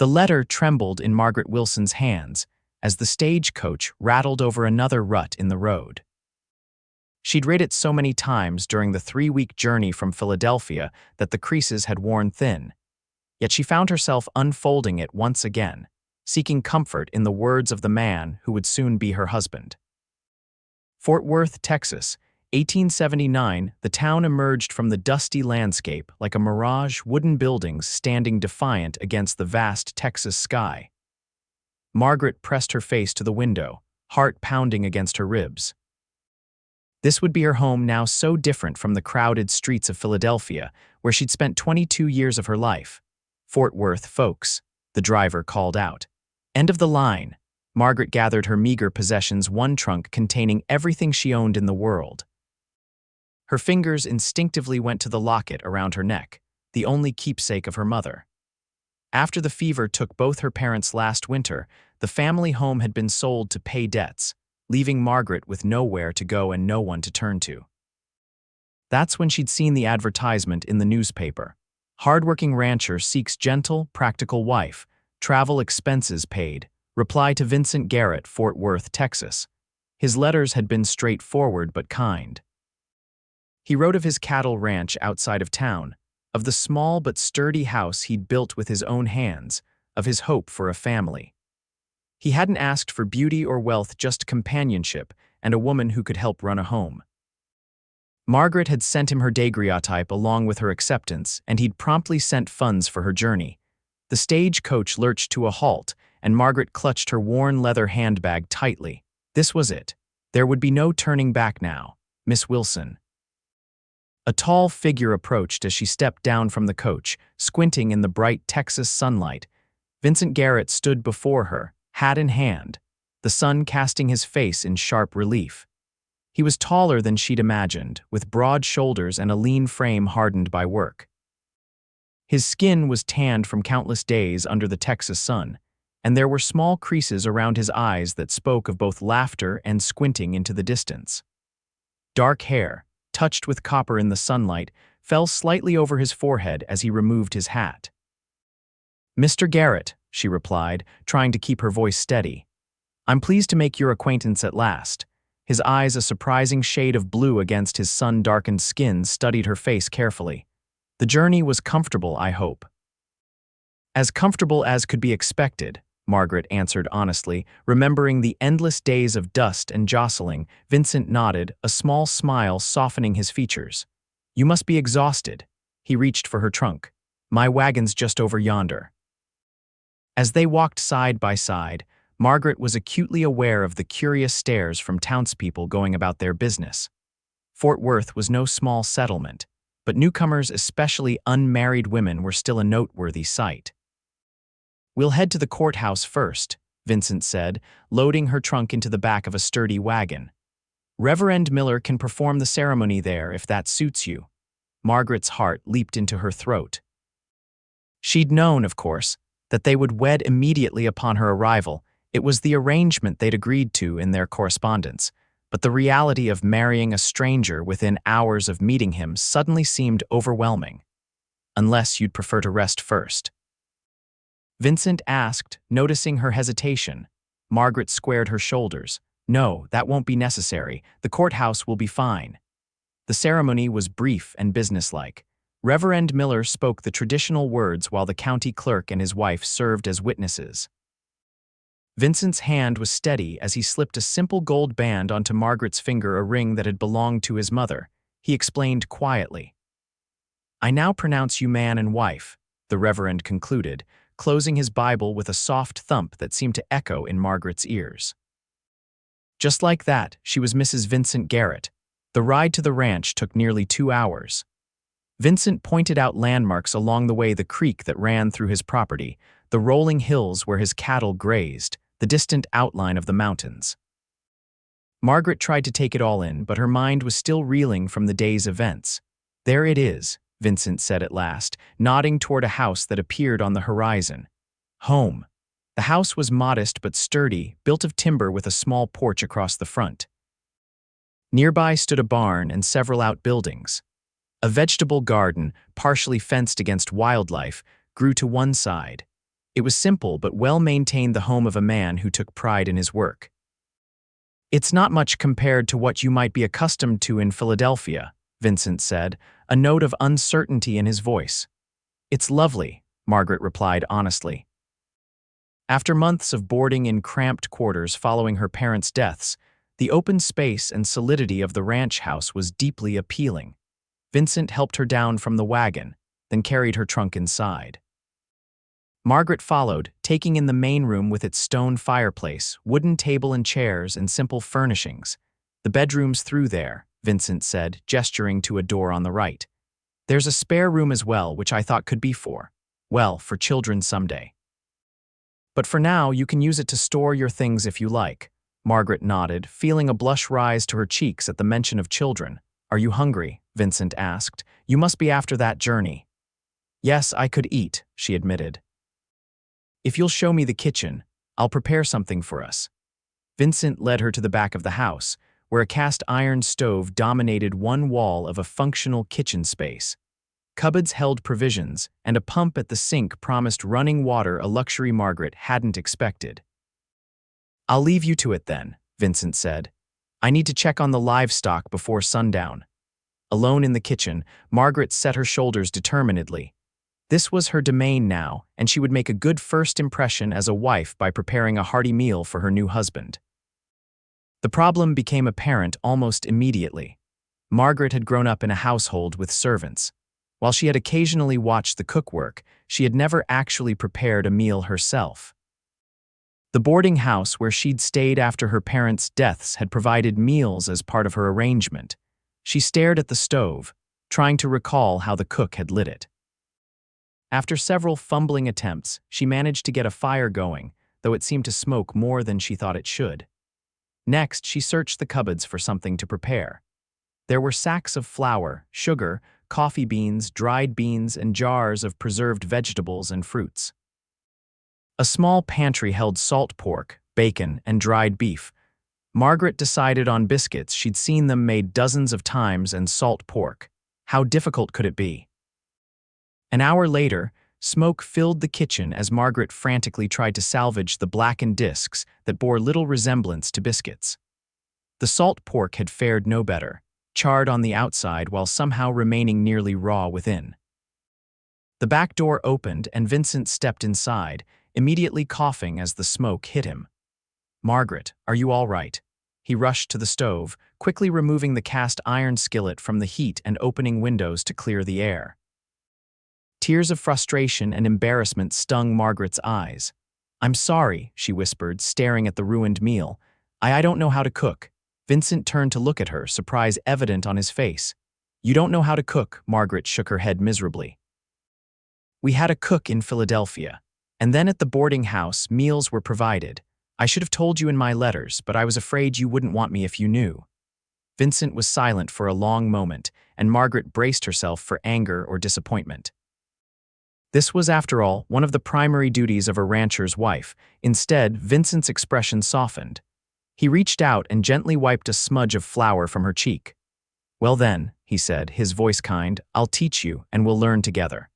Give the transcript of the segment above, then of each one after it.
The letter trembled in Margaret Wilson's hands as the stagecoach rattled over another rut in the road. She'd read it so many times during the 3-week journey from Philadelphia that the creases had worn thin. Yet she found herself unfolding it once again, seeking comfort in the words of the man who would soon be her husband. Fort Worth, Texas, 1879. The town emerged from the dusty landscape like a mirage, wooden buildings standing defiant against the vast Texas sky. Margaret pressed her face to the window, heart pounding against her ribs. This would be her home now, so different from the crowded streets of Philadelphia, where she'd spent 22 years of her life. "Fort Worth, folks," the driver called out. "End of the line." Margaret gathered her meager possessions, one trunk containing everything she owned in the world. Her fingers instinctively went to the locket around her neck, the only keepsake of her mother. After the fever took both her parents last winter, the family home had been sold to pay debts, leaving Margaret with nowhere to go and no one to turn to. That's when she'd seen the advertisement in the newspaper. "Hardworking rancher seeks gentle, practical wife. Travel expenses paid. Reply to Vincent Garrett, Fort Worth, Texas." His letters had been straightforward but kind. He wrote of his cattle ranch outside of town, of the small but sturdy house he'd built with his own hands, of his hope for a family. He hadn't asked for beauty or wealth, just companionship and a woman who could help run a home. Margaret had sent him her daguerreotype along with her acceptance, and he'd promptly sent funds for her journey. The stagecoach lurched to a halt, and Margaret clutched her worn leather handbag tightly. This was it. There would be no turning back now. Miss Wilson. A tall figure approached as she stepped down from the coach, squinting in the bright Texas sunlight. Vincent Garrett stood before her, hat in hand, the sun casting his face in sharp relief. He was taller than she'd imagined, with broad shoulders and a lean frame hardened by work. His skin was tanned from countless days under the Texas sun, and there were small creases around his eyes that spoke of both laughter and squinting into the distance. Dark hair, touched with copper in the sunlight, fell slightly over his forehead as he removed his hat. "Mr. Garrett," she replied, trying to keep her voice steady. "I'm pleased to make your acquaintance at last." His eyes, a surprising shade of blue against his sun-darkened skin, studied her face carefully. "The journey was comfortable, I hope." "As comfortable as could be expected," Margaret answered honestly, remembering the endless days of dust and jostling. Vincent nodded, a small smile softening his features. "You must be exhausted." He reached for her trunk. "My wagon's just over yonder." As they walked side by side, Margaret was acutely aware of the curious stares from townspeople going about their business. Fort Worth was no small settlement, but newcomers, especially unmarried women, were still a noteworthy sight. "We'll head to the courthouse first," Vincent said, loading her trunk into the back of a sturdy wagon. "Reverend Miller can perform the ceremony there if that suits you." Margaret's heart leaped into her throat. She'd known, of course, that they would wed immediately upon her arrival. It was the arrangement they'd agreed to in their correspondence, but the reality of marrying a stranger within hours of meeting him suddenly seemed overwhelming. "Unless you'd prefer to rest first?" Vincent asked, noticing her hesitation. Margaret squared her shoulders. "No, that won't be necessary. The courthouse will be fine." The ceremony was brief and businesslike. Reverend Miller spoke the traditional words while the county clerk and his wife served as witnesses. Vincent's hand was steady as he slipped a simple gold band onto Margaret's finger, a ring that had belonged to his mother. He explained quietly. "I now pronounce you man and wife," the Reverend concluded, closing his Bible with a soft thump that seemed to echo in Margaret's ears. Just like that, she was Mrs. Vincent Garrett. The ride to the ranch took nearly 2 hours. Vincent pointed out landmarks along the way: the creek that ran through his property, the rolling hills where his cattle grazed, the distant outline of the mountains. Margaret tried to take it all in, but her mind was still reeling from the day's events. "There it is," Vincent said at last, nodding toward a house that appeared on the horizon. Home. The house was modest but sturdy, built of timber with a small porch across the front. Nearby stood a barn and several outbuildings. A vegetable garden, partially fenced against wildlife, grew to one side. It was simple but well-maintained, the home of a man who took pride in his work. "It's not much compared to what you might be accustomed to in Philadelphia," Vincent said, a note of uncertainty in his voice. "It's lovely," Margaret replied honestly. After months of boarding in cramped quarters following her parents' deaths, the open space and solidity of the ranch house was deeply appealing. Vincent helped her down from the wagon, then carried her trunk inside. Margaret followed, taking in the main room with its stone fireplace, wooden table and chairs, and simple furnishings. "The bedroom's through there," Vincent said, gesturing to a door on the right. "There's a spare room as well, which I thought could be for children someday. But for now, you can use it to store your things if you like." Margaret nodded, feeling a blush rise to her cheeks at the mention of children. "Are you hungry?" Vincent asked. "You must be after that journey." "Yes, I could eat," she admitted. "If you'll show me the kitchen, I'll prepare something for us." Vincent led her to the back of the house, where a cast iron stove dominated one wall of a functional kitchen space. Cupboards held provisions, and a pump at the sink promised running water, a luxury Margaret hadn't expected. "I'll leave you to it then," Vincent said. "I need to check on the livestock before sundown." Alone in the kitchen, Margaret set her shoulders determinedly. This was her domain now, and she would make a good first impression as a wife by preparing a hearty meal for her new husband. The problem became apparent almost immediately. Margaret had grown up in a household with servants. While she had occasionally watched the cook work, she had never actually prepared a meal herself. The boarding house where she'd stayed after her parents' deaths had provided meals as part of her arrangement. She stared at the stove, trying to recall how the cook had lit it. After several fumbling attempts, she managed to get a fire going, though it seemed to smoke more than she thought it should. Next, she searched the cupboards for something to prepare. There were sacks of flour, sugar, coffee beans, dried beans, and jars of preserved vegetables and fruits. A small pantry held salt pork, bacon, and dried beef. Margaret decided on biscuits. She'd seen them made dozens of times, and salt pork. How difficult could it be? An hour later, smoke filled the kitchen as Margaret frantically tried to salvage the blackened discs that bore little resemblance to biscuits. The salt pork had fared no better, charred on the outside while somehow remaining nearly raw within. The back door opened and Vincent stepped inside, immediately coughing as the smoke hit him. "Margaret, are you all right?" He rushed to the stove, quickly removing the cast iron skillet from the heat and opening windows to clear the air. Tears of frustration and embarrassment stung Margaret's eyes. "I'm sorry," she whispered, staring at the ruined meal. I don't know how to cook." Vincent turned to look at her, surprise evident on his face. "You don't know how to cook?" Margaret shook her head miserably. "We had a cook in Philadelphia. And then at the boarding house, meals were provided. I should have told you in my letters, but I was afraid you wouldn't want me if you knew." Vincent was silent for a long moment, and Margaret braced herself for anger or disappointment. This was, after all, one of the primary duties of a rancher's wife. Instead, Vincent's expression softened. He reached out and gently wiped a smudge of flour from her cheek. "Well then," he said, his voice kind, "I'll teach you, and we'll learn together.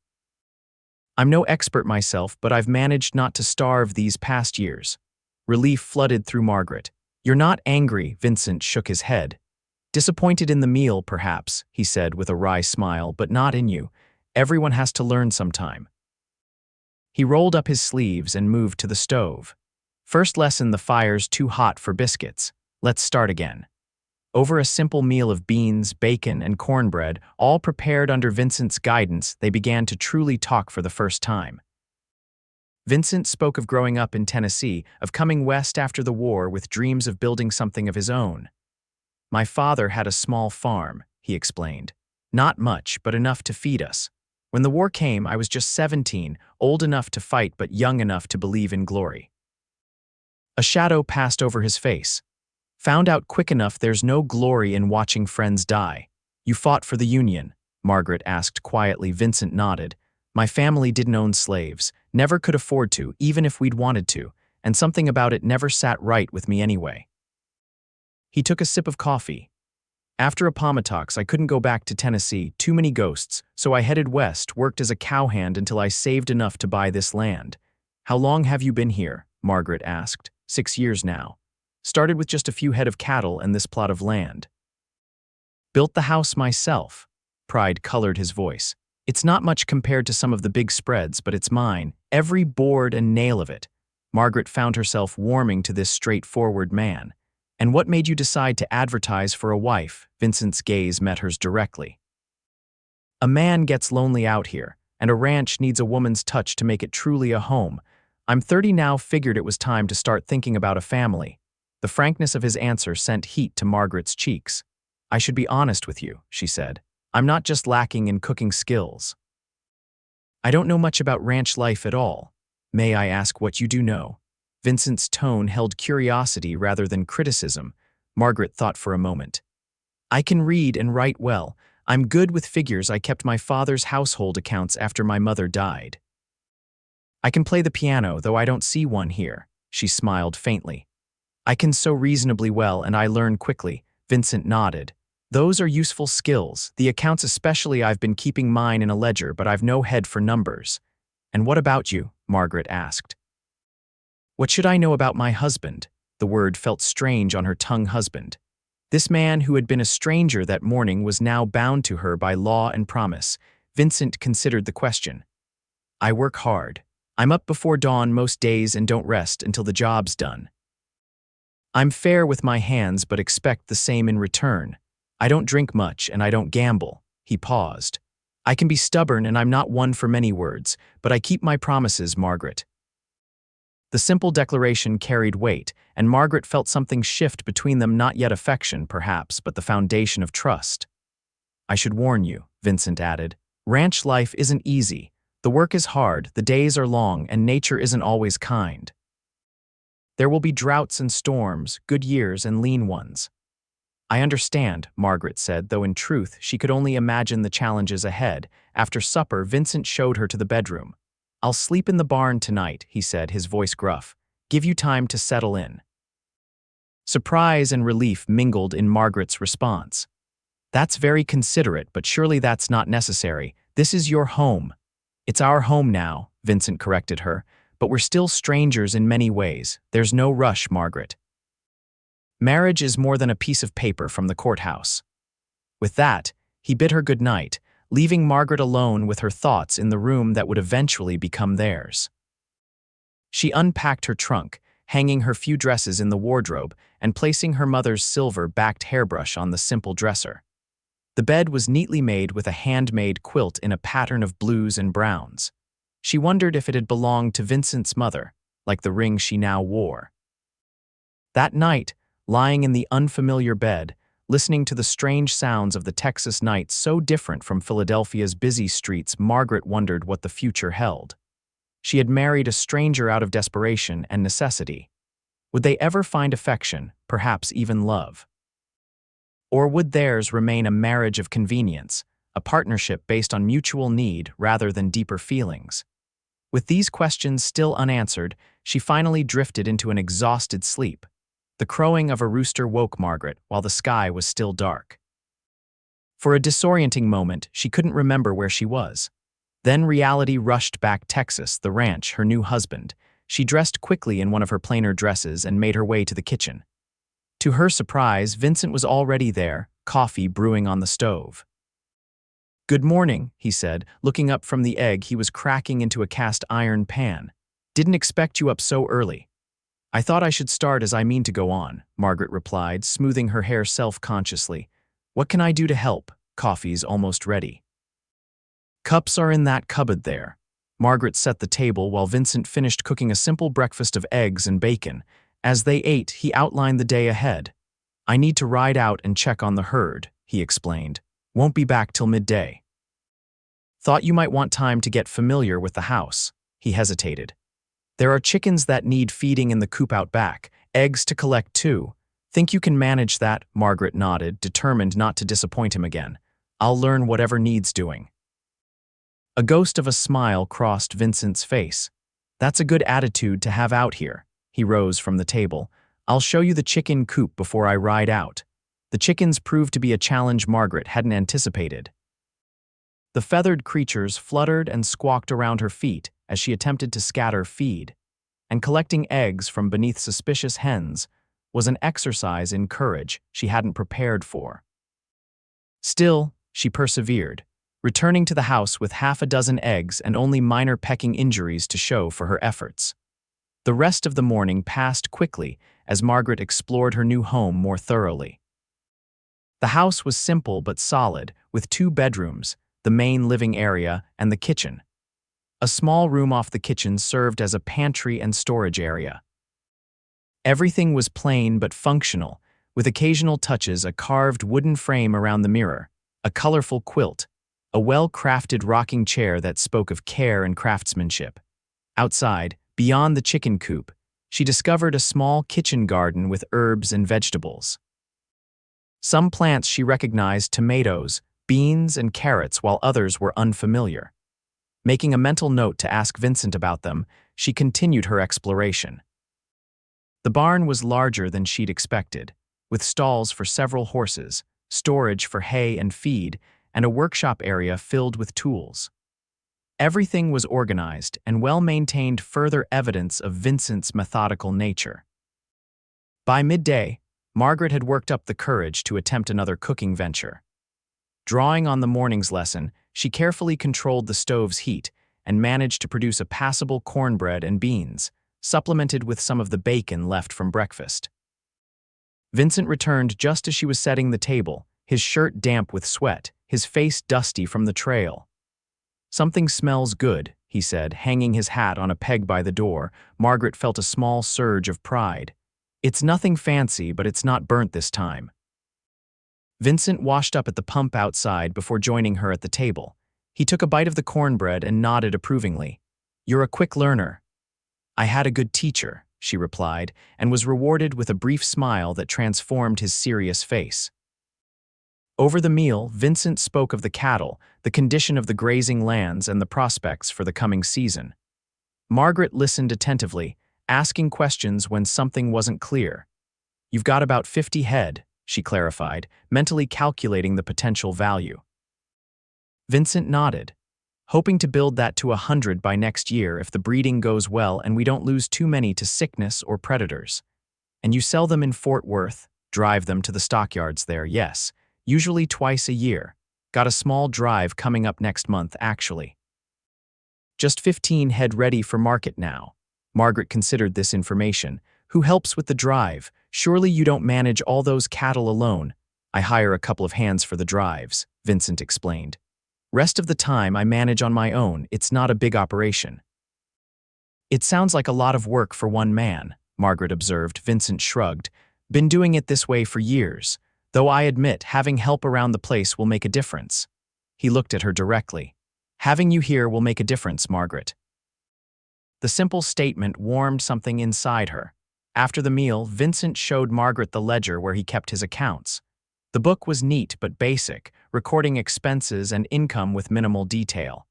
I'm no expert myself, but I've managed not to starve these past years." Relief flooded through Margaret. "You're not angry," Vincent shook his head. "Disappointed in the meal, perhaps," he said with a wry smile, "but not in you. Everyone has to learn sometime." He rolled up his sleeves and moved to the stove. "First lesson, the fire's too hot for biscuits. Let's start again." Over a simple meal of beans, bacon, and cornbread, all prepared under Vincent's guidance, they began to truly talk for the first time. Vincent spoke of growing up in Tennessee, of coming west after the war with dreams of building something of his own. "My father had a small farm," he explained. "Not much, but enough to feed us. When the war came, I was just 17, old enough to fight but young enough to believe in glory." A shadow passed over his face. "Found out quick enough there's no glory in watching friends die. You fought for the Union?" Margaret asked quietly. Vincent nodded. "My family didn't own slaves, never could afford to, even if we'd wanted to, and something about it never sat right with me anyway." He took a sip of coffee. "After Appomattox, I couldn't go back to Tennessee, too many ghosts, so I headed west, worked as a cowhand until I saved enough to buy this land. How long have you been here? Margaret asked. 6 years now. Started with just a few head of cattle and this plot of land. Built the house myself. Pride colored his voice. It's not much compared to some of the big spreads, but it's mine, every board and nail of it. Margaret found herself warming to this straightforward man. And what made you decide to advertise for a wife? Vincent's gaze met hers directly. A man gets lonely out here, and a ranch needs a woman's touch to make it truly a home. I'm 30 now, figured it was time to start thinking about a family. The frankness of his answer sent heat to Margaret's cheeks. I should be honest with you, she said. I'm not just lacking in cooking skills. I don't know much about ranch life at all. May I ask what you do know? Vincent's tone held curiosity rather than criticism. Margaret thought for a moment. I can read and write well. I'm good with figures. I kept my father's household accounts after my mother died. I can play the piano, though I don't see one here. She smiled faintly. I can sew reasonably well, and I learn quickly. Vincent nodded. Those are useful skills. The accounts especially, I've been keeping mine in a ledger, but I've no head for numbers. And what about you? Margaret asked. What should I know about my husband? The word felt strange on her tongue. Husband. This man who had been a stranger that morning was now bound to her by law and promise. Vincent considered the question. I work hard. I'm up before dawn most days and don't rest until the job's done. I'm fair with my hands but expect the same in return. I don't drink much and I don't gamble. He paused. I can be stubborn and I'm not one for many words, but I keep my promises, Margaret. The simple declaration carried weight, and Margaret felt something shift between them, not yet affection, perhaps, but the foundation of trust. I should warn you, Vincent added. Ranch life isn't easy. The work is hard, the days are long, and nature isn't always kind. There will be droughts and storms, good years and lean ones. I understand, Margaret said, though in truth she could only imagine the challenges ahead. After supper, Vincent showed her to the bedroom. I'll sleep in the barn tonight, he said, his voice gruff. Give you time to settle in. Surprise and relief mingled in Margaret's response. That's very considerate, but surely that's not necessary. This is your home. It's our home now, Vincent corrected her, but we're still strangers in many ways. There's no rush, Margaret. Marriage is more than a piece of paper from the courthouse. With that, he bid her good night, leaving Margaret alone with her thoughts in the room that would eventually become theirs. She unpacked her trunk, hanging her few dresses in the wardrobe and placing her mother's silver-backed hairbrush on the simple dresser. The bed was neatly made with a handmade quilt in a pattern of blues and browns. She wondered if it had belonged to Vincent's mother, like the ring she now wore. That night, lying in the unfamiliar bed, listening to the strange sounds of the Texas night so different from Philadelphia's busy streets, Margaret wondered what the future held. She had married a stranger out of desperation and necessity. Would they ever find affection, perhaps even love? Or would theirs remain a marriage of convenience, a partnership based on mutual need rather than deeper feelings? With these questions still unanswered, she finally drifted into an exhausted sleep. The crowing of a rooster woke Margaret while the sky was still dark. For a disorienting moment, she couldn't remember where she was. Then reality rushed back. Texas, the ranch, her new husband. She dressed quickly in one of her plainer dresses and made her way to the kitchen. To her surprise, Vincent was already there, coffee brewing on the stove. Good morning, he said, looking up from the egg he was cracking into a cast iron pan. Didn't expect you up so early. I thought I should start as I mean to go on, Margaret replied, smoothing her hair self-consciously. What can I do to help? Coffee's almost ready. Cups are in that cupboard there. Margaret set the table while Vincent finished cooking a simple breakfast of eggs and bacon. As they ate, he outlined the day ahead. I need to ride out and check on the herd, he explained. Won't be back till midday. Thought you might want time to get familiar with the house. He hesitated. There are chickens that need feeding in the coop out back, eggs to collect too. Think you can manage that? Margaret nodded, determined not to disappoint him again. I'll learn whatever needs doing. A ghost of a smile crossed Vincent's face. That's a good attitude to have out here. He rose from the table. I'll show you the chicken coop before I ride out. The chickens proved to be a challenge Margaret hadn't anticipated. The feathered creatures fluttered and squawked around her feet as she attempted to scatter feed, and collecting eggs from beneath suspicious hens was an exercise in courage she hadn't prepared for. Still, she persevered, returning to the house with half a dozen eggs and only minor pecking injuries to show for her efforts. The rest of the morning passed quickly as Margaret explored her new home more thoroughly. The house was simple but solid, with 2 bedrooms, the main living area, and the kitchen. A small room off the kitchen served as a pantry and storage area. Everything was plain but functional, with occasional touches: a carved wooden frame around the mirror, a colorful quilt, a well-crafted rocking chair that spoke of care and craftsmanship. Outside, beyond the chicken coop, she discovered a small kitchen garden with herbs and vegetables. Some plants she recognized: tomatoes, beans, and carrots, while others were unfamiliar. Making a mental note to ask Vincent about them, she continued her exploration. The barn was larger than she'd expected, with stalls for several horses, storage for hay and feed, and a workshop area filled with tools. Everything was organized and well-maintained, further evidence of Vincent's methodical nature. By midday, Margaret had worked up the courage to attempt another cooking venture. Drawing on the morning's lesson, she carefully controlled the stove's heat and managed to produce a passable cornbread and beans, supplemented with some of the bacon left from breakfast. Vincent returned just as she was setting the table, his shirt damp with sweat, his face dusty from the trail. "Something smells good," he said, hanging his hat on a peg by the door. Margaret felt a small surge of pride. "It's nothing fancy, but it's not burnt this time." Vincent washed up at the pump outside before joining her at the table. He took a bite of the cornbread and nodded approvingly. "You're a quick learner." "I had a good teacher," she replied, and was rewarded with a brief smile that transformed his serious face. Over the meal, Vincent spoke of the cattle, the condition of the grazing lands, and the prospects for the coming season. Margaret listened attentively, asking questions when something wasn't clear. "You've got about 50 head, she clarified, mentally calculating the potential value. Vincent nodded, hoping to build that to 100 by next year if the breeding goes well and we don't lose too many to sickness or predators. "And you sell them in Fort Worth, drive them to the stockyards there?" "Yes, usually twice a year. Got a small drive coming up next month, actually." "Just 15 head ready for market now." Margaret considered this information. "Who helps with the drive? Surely you don't manage all those cattle alone." "I hire a couple of hands for the drives," Vincent explained. "Rest of the time I manage on my own. It's not a big operation." "It sounds like a lot of work for one man," Margaret observed. Vincent shrugged. "Been doing it this way for years, though I admit having help around the place will make a difference." He looked at her directly. "Having you here will make a difference, Margaret." The simple statement warmed something inside her. After the meal, Vincent showed Margaret the ledger where he kept his accounts. The book was neat but basic, recording expenses and income with minimal detail.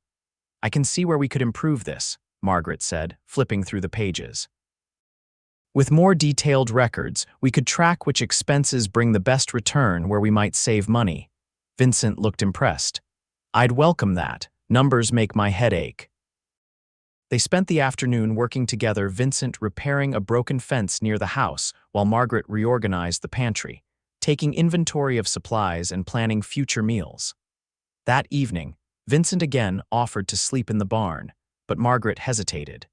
"I can see where we could improve this," Margaret said, flipping through the pages. "With more detailed records, we could track which expenses bring the best return, where we might save money." Vincent looked impressed. "I'd welcome that. Numbers make my head ache." They spent the afternoon working together, Vincent repairing a broken fence near the house while Margaret reorganized the pantry, taking inventory of supplies and planning future meals. That evening, Vincent again offered to sleep in the barn, but Margaret hesitated.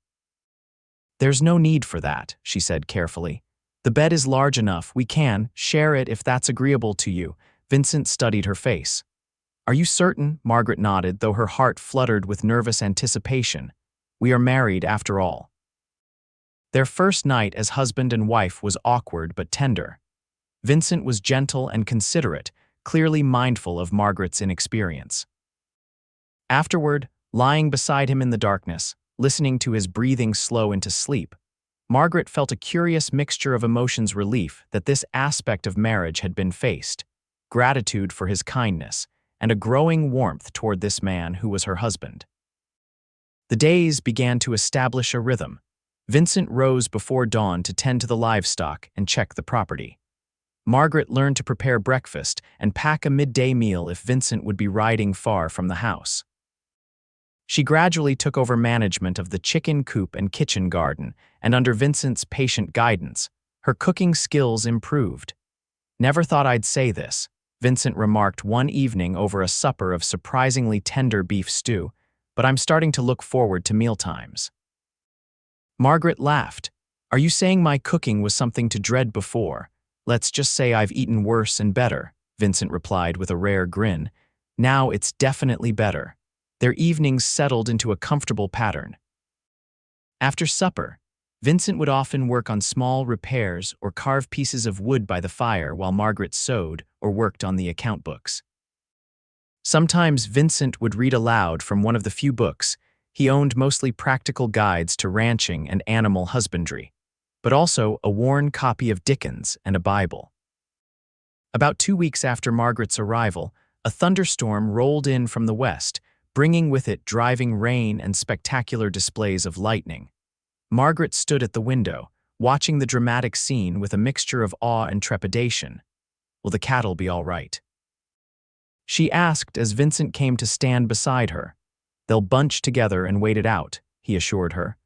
"There's no need for that," she said carefully. "The bed is large enough. We can share it if that's agreeable to you." Vincent studied her face. "Are you certain?" Margaret nodded, though her heart fluttered with nervous anticipation. "We are married, after all." Their first night as husband and wife was awkward but tender. Vincent was gentle and considerate, clearly mindful of Margaret's inexperience. Afterward, lying beside him in the darkness, listening to his breathing slow into sleep, Margaret felt a curious mixture of emotions: relief that this aspect of marriage had been faced, gratitude for his kindness, and a growing warmth toward this man who was her husband. The days began to establish a rhythm. Vincent rose before dawn to tend to the livestock and check the property. Margaret learned to prepare breakfast and pack a midday meal if Vincent would be riding far from the house. She gradually took over management of the chicken coop and kitchen garden, and under Vincent's patient guidance, her cooking skills improved. "Never thought I'd say this," Vincent remarked one evening over a supper of surprisingly tender beef stew, "but I'm starting to look forward to mealtimes." Margaret laughed. "Are you saying my cooking was something to dread before? Let's just say I've eaten worse and better," Vincent replied with a rare grin. "Now it's definitely better." Their evenings settled into a comfortable pattern. After supper, Vincent would often work on small repairs or carve pieces of wood by the fire while Margaret sewed or worked on the account books. Sometimes Vincent would read aloud from one of the few books he owned, mostly practical guides to ranching and animal husbandry, but also a worn copy of Dickens and a Bible. About 2 weeks after Margaret's arrival, a thunderstorm rolled in from the west, bringing with it driving rain and spectacular displays of lightning. Margaret stood at the window, watching the dramatic scene with a mixture of awe and trepidation. "Will the cattle be all right?" she asked as Vincent came to stand beside her. "They'll bunch together and wait it out," he assured her.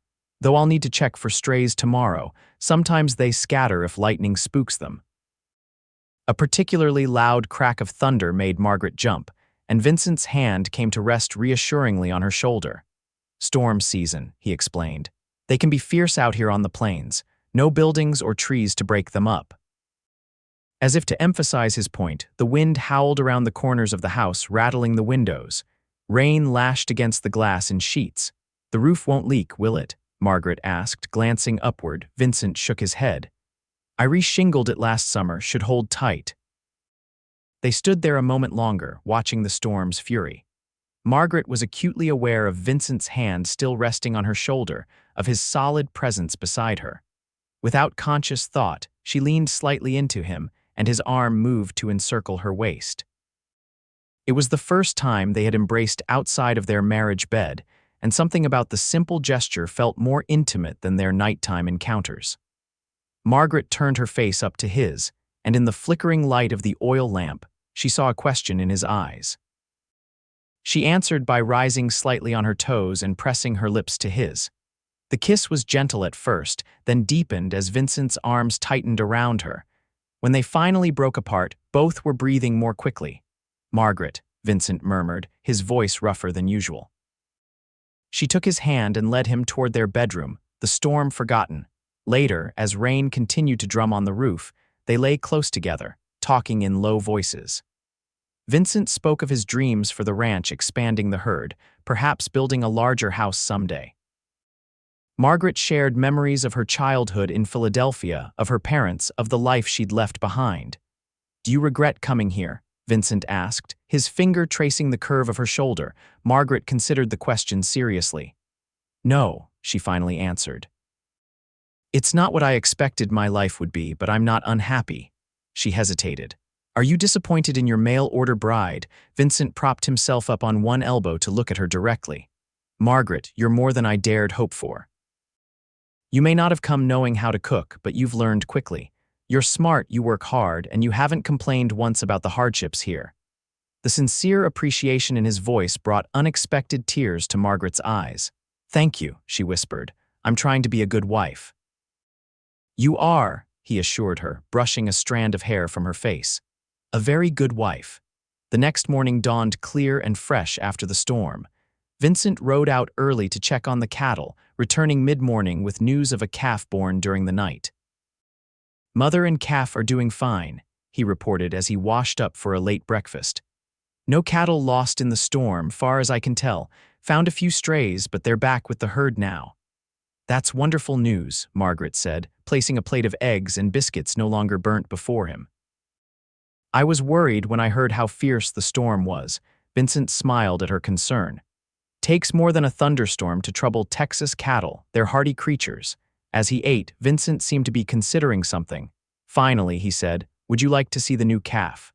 "Though I'll need to check for strays tomorrow. Sometimes they scatter if lightning spooks them." A particularly loud crack of thunder made Margaret jump, and Vincent's hand came to rest reassuringly on her shoulder. "Storm season," he explained. "They can be fierce out here on the plains. No buildings or trees to break them up." As if to emphasize his point, the wind howled around the corners of the house, rattling the windows. Rain lashed against the glass in sheets. "The roof won't leak, will it?" Margaret asked, glancing upward. Vincent shook his head. "I re-shingled it last summer, should hold tight." They stood there a moment longer, watching the storm's fury. Margaret was acutely aware of Vincent's hand still resting on her shoulder, of his solid presence beside her. Without conscious thought, she leaned slightly into him, and his arm moved to encircle her waist. It was the first time they had embraced outside of their marriage bed, and something about the simple gesture felt more intimate than their nighttime encounters. Margaret turned her face up to his, and in the flickering light of the oil lamp, she saw a question in his eyes. She answered by rising slightly on her toes and pressing her lips to his. The kiss was gentle at first, then deepened as Vincent's arms tightened around her. When they finally broke apart, both were breathing more quickly. "Margaret," Vincent murmured, his voice rougher than usual. She took his hand and led him toward their bedroom, the storm forgotten. Later, as rain continued to drum on the roof, they lay close together, talking in low voices. Vincent spoke of his dreams for the ranch, expanding the herd, perhaps building a larger house someday. Margaret shared memories of her childhood in Philadelphia, of her parents, of the life she'd left behind. "Do you regret coming here?" Vincent asked, his finger tracing the curve of her shoulder. Margaret considered the question seriously. "No," she finally answered. "It's not what I expected my life would be, but I'm not unhappy." She hesitated. "Are you disappointed in your mail-order bride?" Vincent propped himself up on one elbow to look at her directly. "Margaret, you're more than I dared hope for. You may not have come knowing how to cook, but you've learned quickly. You're smart, you work hard, and you haven't complained once about the hardships here." The sincere appreciation in his voice brought unexpected tears to Margaret's eyes. "Thank you," she whispered. "I'm trying to be a good wife." "You are," he assured her, brushing a strand of hair from her face. "A very good wife." The next morning dawned clear and fresh after the storm. Vincent rode out early to check on the cattle, returning mid-morning with news of a calf born during the night. "Mother and calf are doing fine," he reported as he washed up for a late breakfast. "No cattle lost in the storm, far as I can tell. Found a few strays, but they're back with the herd now." "That's wonderful news," Margaret said, placing a plate of eggs and biscuits no longer burnt before him. "I was worried when I heard how fierce the storm was." Vincent smiled at her concern. "Takes more than a thunderstorm to trouble Texas cattle. They're hardy creatures." As he ate, Vincent seemed to be considering something. Finally, he said, "Would you like to see the new calf?"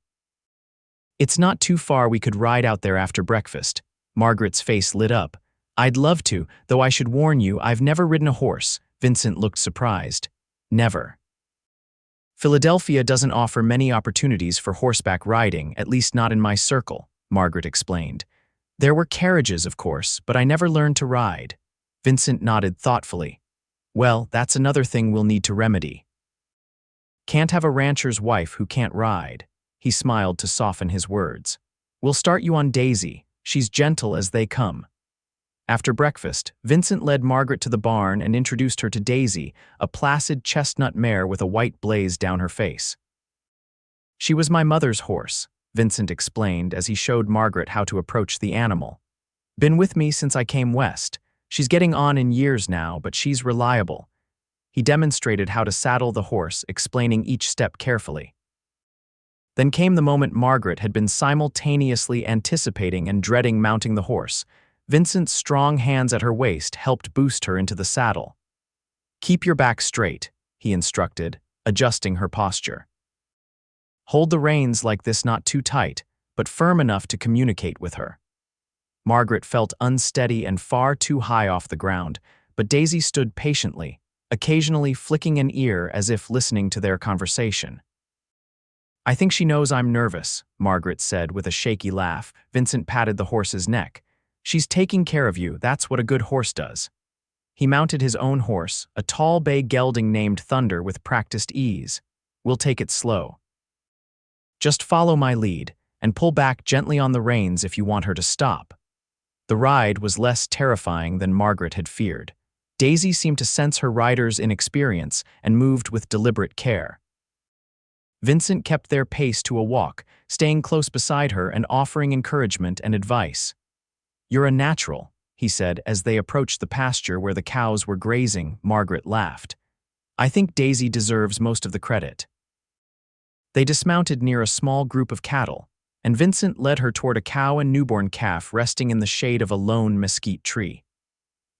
"It's not too far. We could ride out there after breakfast." Margaret's face lit up. "I'd love to, though I should warn you, I've never ridden a horse." Vincent looked surprised. "Never. Philadelphia doesn't offer many opportunities for horseback riding, at least not in my circle," Margaret explained. There were carriages, of course, but I never learned to ride. Vincent nodded thoughtfully. Well, that's another thing we'll need to remedy. Can't have a rancher's wife who can't ride. He smiled to soften his words. We'll start you on Daisy. She's gentle as they come. After breakfast, Vincent led Margaret to the barn and introduced her to Daisy, a placid chestnut mare with a white blaze down her face. She was my mother's horse, Vincent explained as he showed Margaret how to approach the animal. Been with me since I came west. She's getting on in years now, but she's reliable. He demonstrated how to saddle the horse, explaining each step carefully. Then came the moment Margaret had been simultaneously anticipating and dreading mounting the horse. Vincent's strong hands at her waist helped boost her into the saddle. Keep your back straight, he instructed, adjusting her posture. Hold the reins like this, not too tight, but firm enough to communicate with her. Margaret felt unsteady and far too high off the ground, but Daisy stood patiently, occasionally flicking an ear as if listening to their conversation. I think she knows I'm nervous, Margaret said with a shaky laugh. Vincent patted the horse's neck. She's taking care of you, that's what a good horse does. He mounted his own horse, a tall bay gelding named Thunder, with practiced ease. We'll take it slow. Just follow my lead, and pull back gently on the reins if you want her to stop. The ride was less terrifying than Margaret had feared. Daisy seemed to sense her rider's inexperience and moved with deliberate care. Vincent kept their pace to a walk, staying close beside her and offering encouragement and advice. You're a natural, he said as they approached the pasture where the cows were grazing. Margaret laughed. I think Daisy deserves most of the credit. They dismounted near a small group of cattle, and Vincent led her toward a cow and newborn calf resting in the shade of a lone mesquite tree.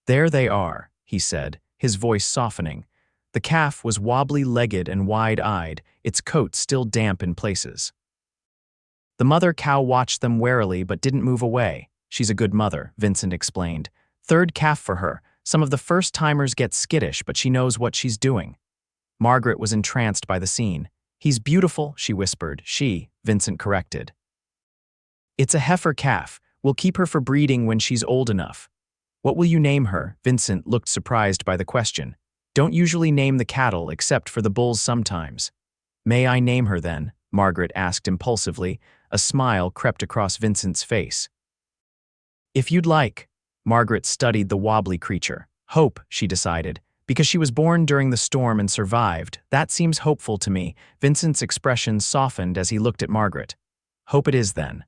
There they are, he said, his voice softening. The calf was wobbly-legged and wide-eyed, its coat still damp in places. The mother cow watched them warily but didn't move away. She's a good mother, Vincent explained. Third calf for her. Some of the first-timers get skittish, but she knows what she's doing. Margaret was entranced by the scene. He's beautiful, she whispered. She, Vincent corrected. It's a heifer calf. We'll keep her for breeding when she's old enough. What will you name her? Vincent looked surprised by the question. Don't usually name the cattle except for the bulls sometimes. May I name her then? Margaret asked impulsively. A smile crept across Vincent's face. If you'd like. Margaret studied the wobbly creature. Hope, she decided. Because she was born during the storm and survived, that seems hopeful to me. Vincent's expression softened as he looked at Margaret. Hope it is then.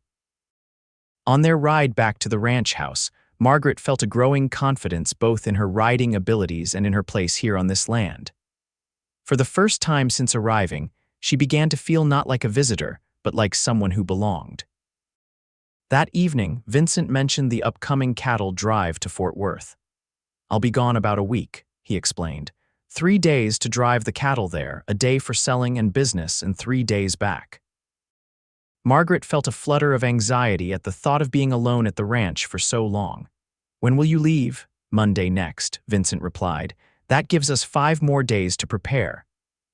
On their ride back to the ranch house, Margaret felt a growing confidence both in her riding abilities and in her place here on this land. For the first time since arriving, she began to feel not like a visitor, but like someone who belonged. That evening, Vincent mentioned the upcoming cattle drive to Fort Worth. I'll be gone about a week, he explained. 3 days to drive the cattle there, a day for selling and business, and 3 days back. Margaret felt a flutter of anxiety at the thought of being alone at the ranch for so long. When will you leave? Monday next, Vincent replied. That gives us 5 more days to prepare.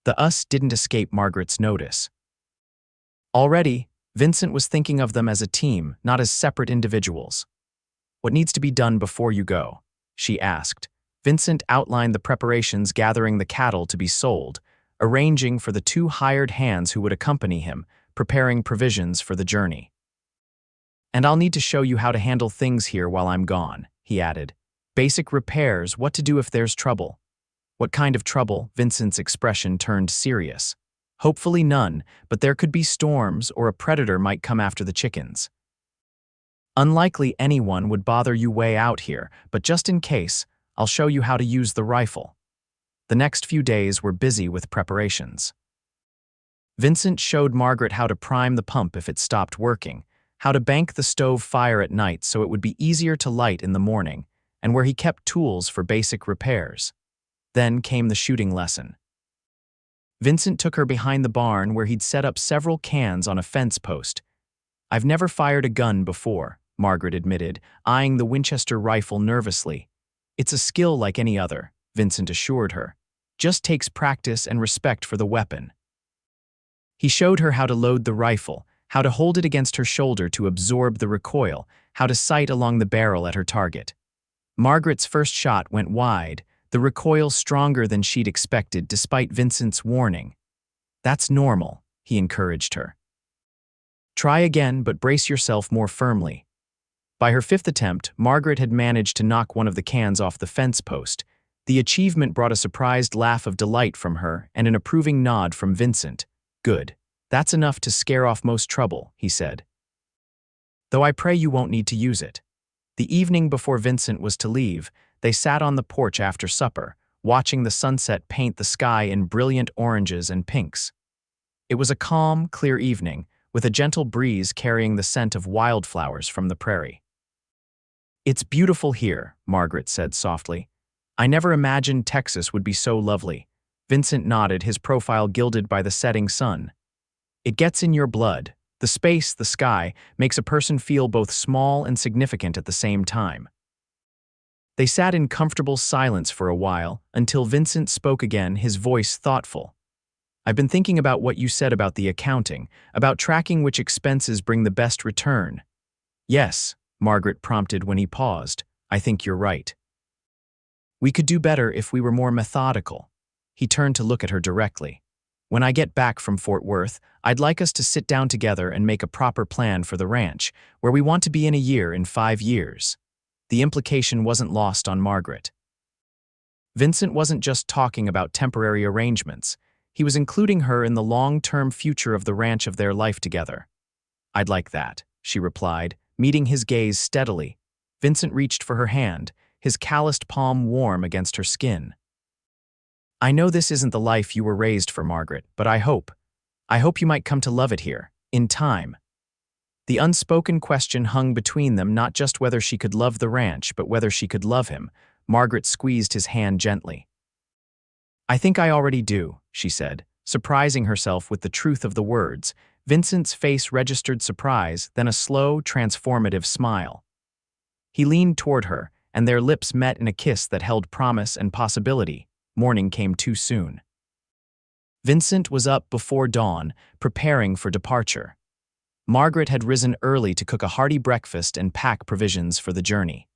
The us didn't escape Margaret's notice. Already, Vincent was thinking of them as a team, not as separate individuals. What needs to be done before you go? She asked. Vincent outlined the preparations, gathering the cattle to be sold, arranging for the 2 hired hands who would accompany him, preparing provisions for the journey. And I'll need to show you how to handle things here while I'm gone, he added. Basic repairs, what to do if there's trouble. What kind of trouble? Vincent's expression turned serious. Hopefully none, but there could be storms or a predator might come after the chickens. Unlikely anyone would bother you way out here, but just in case, I'll show you how to use the rifle. The next few days were busy with preparations. Vincent showed Margaret how to prime the pump if it stopped working, how to bank the stove fire at night so it would be easier to light in the morning, and where he kept tools for basic repairs. Then came the shooting lesson. Vincent took her behind the barn where he'd set up several cans on a fence post. I've never fired a gun before, Margaret admitted, eyeing the Winchester rifle nervously. It's a skill like any other, Vincent assured her. Just takes practice and respect for the weapon. He showed her how to load the rifle, how to hold it against her shoulder to absorb the recoil, how to sight along the barrel at her target. Margaret's first shot went wide, the recoil stronger than she'd expected despite Vincent's warning. "That's normal," he encouraged her. "Try again, but brace yourself more firmly." By her fifth attempt, Margaret had managed to knock one of the cans off the fence post. The achievement brought a surprised laugh of delight from her and an approving nod from Vincent. "Good. That's enough to scare off most trouble," he said. "Though I pray you won't need to use it." The evening before Vincent was to leave, they sat on the porch after supper, watching the sunset paint the sky in brilliant oranges and pinks. It was a calm, clear evening, with a gentle breeze carrying the scent of wildflowers from the prairie. "It's beautiful here," Margaret said softly. "I never imagined Texas would be so lovely." Vincent nodded, his profile gilded by the setting sun. "It gets in your blood. The space, the sky, makes a person feel both small and significant at the same time." They sat in comfortable silence for a while, until Vincent spoke again, his voice thoughtful. "I've been thinking about what you said about the accounting, about tracking which expenses bring the best return." "Yes," Margaret prompted when he paused. "I think you're right. We could do better if we were more methodical." He turned to look at her directly. "When I get back from Fort Worth, I'd like us to sit down together and make a proper plan for the ranch, where we want to be in a year, in 5 years. The implication wasn't lost on Margaret. Vincent wasn't just talking about temporary arrangements. He was including her in the long-term future of the ranch, of their life together. "I'd like that," she replied, meeting his gaze steadily. Vincent reached for her hand, his calloused palm warm against her skin. "I know this isn't the life you were raised for, Margaret, but I hope you might come to love it here, in time." The unspoken question hung between them, not just whether she could love the ranch, but whether she could love him. Margaret squeezed his hand gently. "I think I already do," she said, surprising herself with the truth of the words. Vincent's face registered surprise, then a slow, transformative smile. He leaned toward her, and their lips met in a kiss that held promise and possibility. Morning came too soon. Vincent was up before dawn, preparing for departure. Margaret had risen early to cook a hearty breakfast and pack provisions for the journey.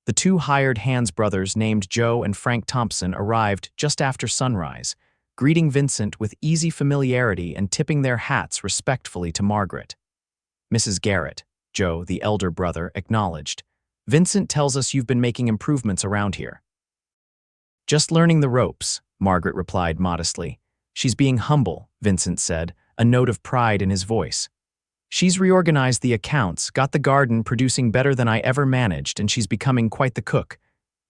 The two hired hands brothers named Joe and Frank Thompson arrived just after sunrise, greeting Vincent with easy familiarity and tipping their hats respectfully to Margaret. "Mrs. Garrett," Joe, the elder brother, acknowledged. "Vincent tells us you've been making improvements around here." "Just learning the ropes," Margaret replied modestly. "She's being humble," Vincent said, a note of pride in his voice. "She's reorganized the accounts, got the garden producing better than I ever managed, and she's becoming quite the cook."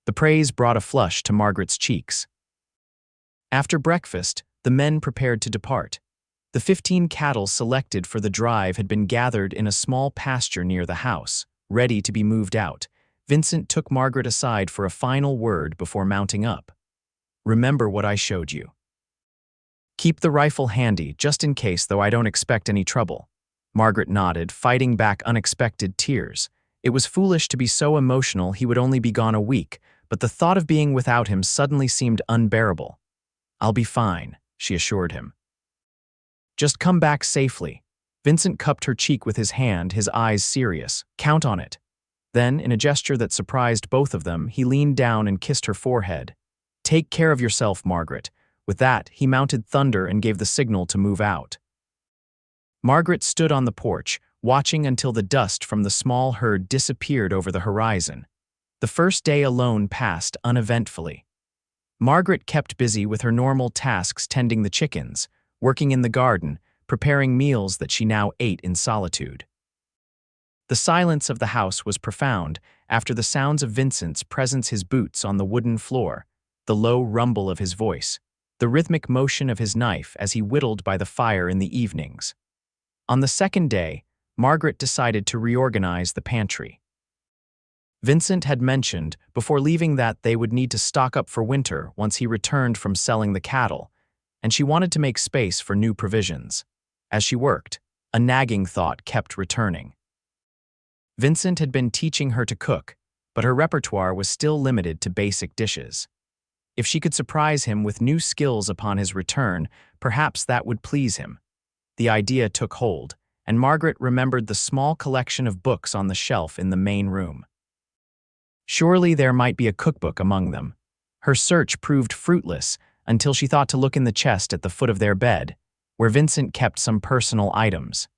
The praise brought a flush to Margaret's cheeks. After breakfast, the men prepared to depart. The 15 cattle selected for the drive had been gathered in a small pasture near the house, ready to be moved out. Vincent took Margaret aside for a final word before mounting up. "Remember what I showed you. Keep the rifle handy, just in case, though I don't expect any trouble." Margaret nodded, fighting back unexpected tears. It was foolish to be so emotional. He would only be gone a week, but the thought of being without him suddenly seemed unbearable. "I'll be fine," she assured him. "Just come back safely." Vincent cupped her cheek with his hand, his eyes serious. "Count on it." Then, in a gesture that surprised both of them, he leaned down and kissed her forehead. "Take care of yourself, Margaret." With that, he mounted Thunder and gave the signal to move out. Margaret stood on the porch, watching until the dust from the small herd disappeared over the horizon. The first day alone passed uneventfully. Margaret kept busy with her normal tasks, tending the chickens, working in the garden, preparing meals that she now ate in solitude. The silence of the house was profound after the sounds of Vincent's presence, his boots on the wooden floor, the low rumble of his voice, the rhythmic motion of his knife as he whittled by the fire in the evenings. On the second day, Margaret decided to reorganize the pantry. Vincent had mentioned before leaving that they would need to stock up for winter once he returned from selling the cattle, and she wanted to make space for new provisions. As she worked, a nagging thought kept returning. Vincent had been teaching her to cook, but her repertoire was still limited to basic dishes. If she could surprise him with new skills upon his return, perhaps that would please him. The idea took hold, and Margaret remembered the small collection of books on the shelf in the main room. Surely there might be a cookbook among them. Her search proved fruitless until she thought to look in the chest at the foot of their bed, where Vincent kept some personal items.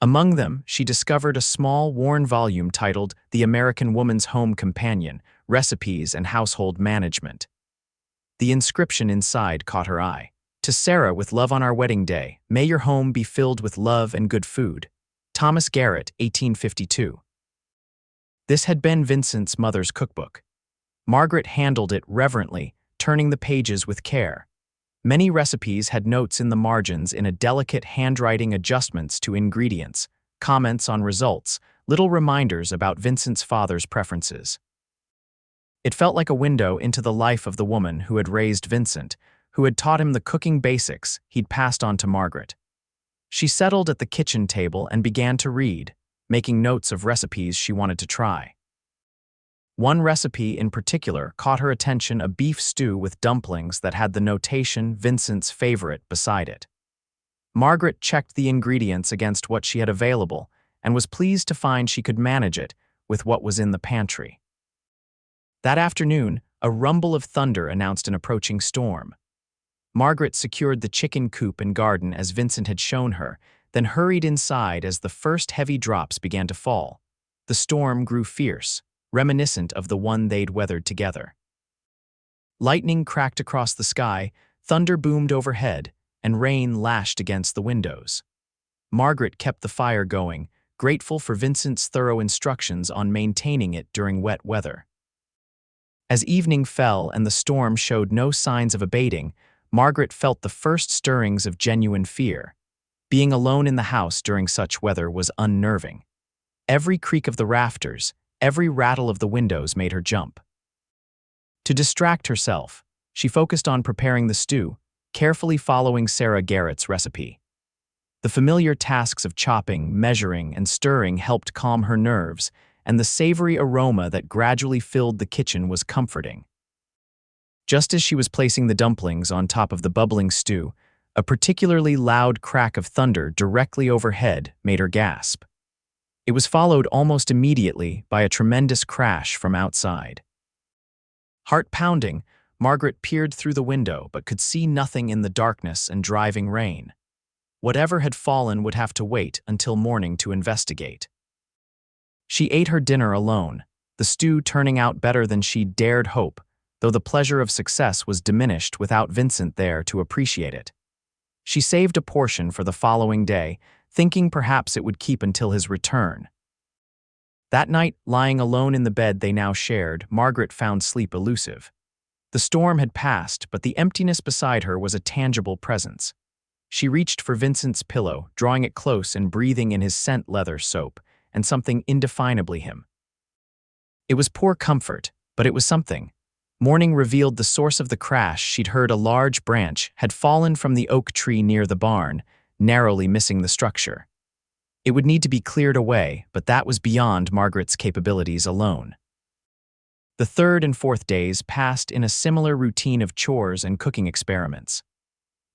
Among them, she discovered a small, worn volume titled The American Woman's Home Companion, Recipes and Household Management. The inscription inside caught her eye. To Sarah, with love on our wedding day, may your home be filled with love and good food. Thomas Garrett, 1852. This had been Vincent's mother's cookbook. Margaret handled it reverently, turning the pages with care. Many recipes had notes in the margins in a delicate handwriting, adjustments to ingredients, comments on results, little reminders about Vincent's father's preferences. It felt like a window into the life of the woman who had raised Vincent, who had taught him the cooking basics he'd passed on to Margaret. She settled at the kitchen table and began to read, making notes of recipes she wanted to try. One recipe in particular caught her attention, a beef stew with dumplings that had the notation Vincent's favorite beside it. Margaret checked the ingredients against what she had available and was pleased to find she could manage it with what was in the pantry. That afternoon, a rumble of thunder announced an approaching storm. Margaret secured the chicken coop and garden as Vincent had shown her, then hurried inside as the first heavy drops began to fall. The storm grew fierce, reminiscent of the one they'd weathered together. Lightning cracked across the sky, thunder boomed overhead, and rain lashed against the windows. Margaret kept the fire going, grateful for Vincent's thorough instructions on maintaining it during wet weather. As evening fell and the storm showed no signs of abating, Margaret felt the first stirrings of genuine fear. Being alone in the house during such weather was unnerving. Every creak of the rafters, every rattle of the windows made her jump. To distract herself, she focused on preparing the stew, carefully following Sarah Garrett's recipe. The familiar tasks of chopping, measuring, and stirring helped calm her nerves, and the savory aroma that gradually filled the kitchen was comforting. Just as she was placing the dumplings on top of the bubbling stew, a particularly loud crack of thunder directly overhead made her gasp. It was followed almost immediately by a tremendous crash from outside. Heart pounding, Margaret peered through the window but could see nothing in the darkness and driving rain. Whatever had fallen would have to wait until morning to investigate. She ate her dinner alone, the stew turning out better than she'd dared hope, though the pleasure of success was diminished without Vincent there to appreciate it. She saved a portion for the following day, thinking perhaps it would keep until his return. That night, lying alone in the bed they now shared, Margaret found sleep elusive. The storm had passed, but the emptiness beside her was a tangible presence. She reached for Vincent's pillow, drawing it close and breathing in his scent leather soap, and something indefinably him. It was poor comfort, but it was something. Morning revealed the source of the crash. She'd heard a large branch had fallen from the oak tree near the barn, narrowly missing the structure. It would need to be cleared away, but that was beyond Margaret's capabilities alone. The third and fourth days passed in a similar routine of chores and cooking experiments.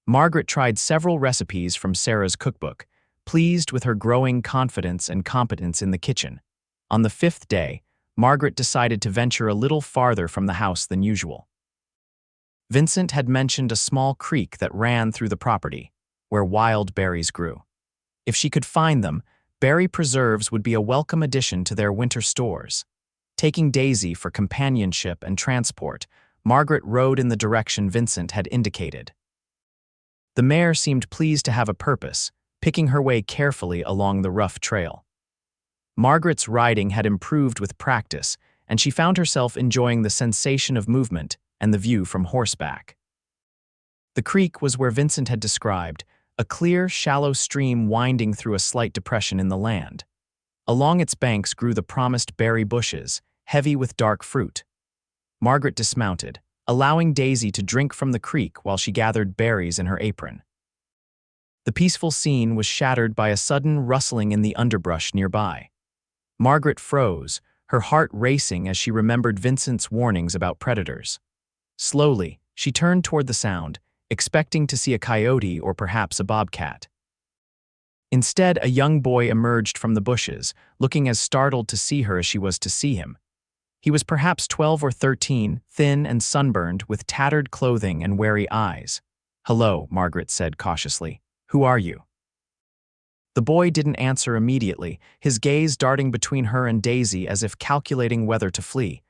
Margaret tried several recipes from Sarah's cookbook, pleased with her growing confidence and competence in the kitchen. On the fifth day, Margaret decided to venture a little farther from the house than usual. Vincent had mentioned a small creek that ran through the property, where wild berries grew. If she could find them, berry preserves would be a welcome addition to their winter stores. Taking Daisy for companionship and transport, Margaret rode in the direction Vincent had indicated. The mare seemed pleased to have a purpose, picking her way carefully along the rough trail. Margaret's riding had improved with practice, and she found herself enjoying the sensation of movement and the view from horseback. The creek was where Vincent had described, a clear, shallow stream winding through a slight depression in the land. Along its banks grew the promised berry bushes, heavy with dark fruit. Margaret dismounted, allowing Daisy to drink from the creek while she gathered berries in her apron. The peaceful scene was shattered by a sudden rustling in the underbrush nearby. Margaret froze, her heart racing as she remembered Vincent's warnings about predators. Slowly, she turned toward the sound, expecting to see a coyote or perhaps a bobcat. Instead, a young boy emerged from the bushes, looking as startled to see her as she was to see him. He was perhaps 12 or 13, thin and sunburned, with tattered clothing and wary eyes. "Hello," Margaret said cautiously. "Who are you?" The boy didn't answer immediately, his gaze darting between her and Daisy as if calculating whether to flee.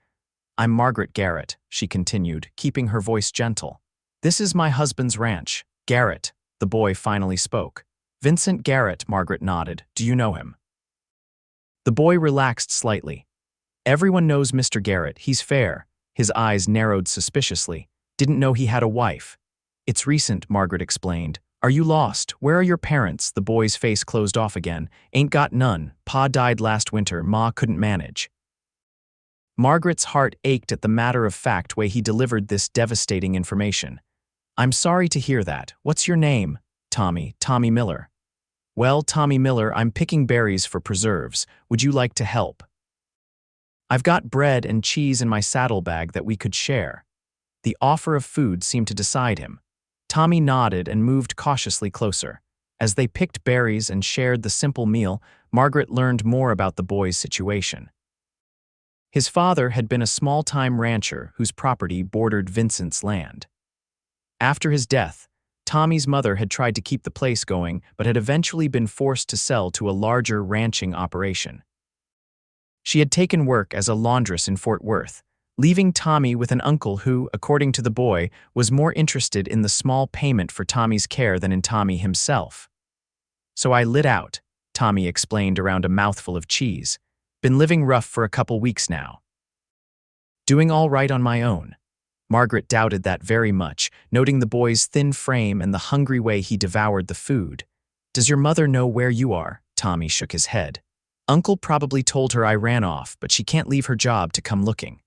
"I'm Margaret Garrett," she continued, keeping her voice gentle. "This is my husband's ranch." "Garrett," the boy finally spoke. "Vincent Garrett," Margaret nodded. "Do you know him?" The boy relaxed slightly. "Everyone knows Mr. Garrett. He's fair." His eyes narrowed suspiciously. "Didn't know he had a wife." "It's recent," Margaret explained. "Are you lost? Where are your parents?" The boy's face closed off again. "Ain't got none. Pa died last winter. Ma couldn't manage." Margaret's heart ached at the matter-of-fact way he delivered this devastating information. "I'm sorry to hear that. What's your name?" Tommy Miller." "Well, Tommy Miller, I'm picking berries for preserves. Would you like to help?" "I've got bread and cheese in my saddlebag that we could share." The offer of food seemed to decide him. Tommy nodded and moved cautiously closer. As they picked berries and shared the simple meal, Margaret learned more about the boy's situation. His father had been a small-time rancher whose property bordered Vincent's land. After his death, Tommy's mother had tried to keep the place going but had eventually been forced to sell to a larger ranching operation. She had taken work as a laundress in Fort Worth, leaving Tommy with an uncle who, according to the boy, was more interested in the small payment for Tommy's care than in Tommy himself. "So I lit out," Tommy explained around a mouthful of cheese. "Been living rough for a couple weeks now. Doing all right on my own." Margaret doubted that very much, noting the boy's thin frame and the hungry way he devoured the food. "Does your mother know where you are?" Tommy shook his head. "Uncle probably told her I ran off, but she can't leave her job to come looking."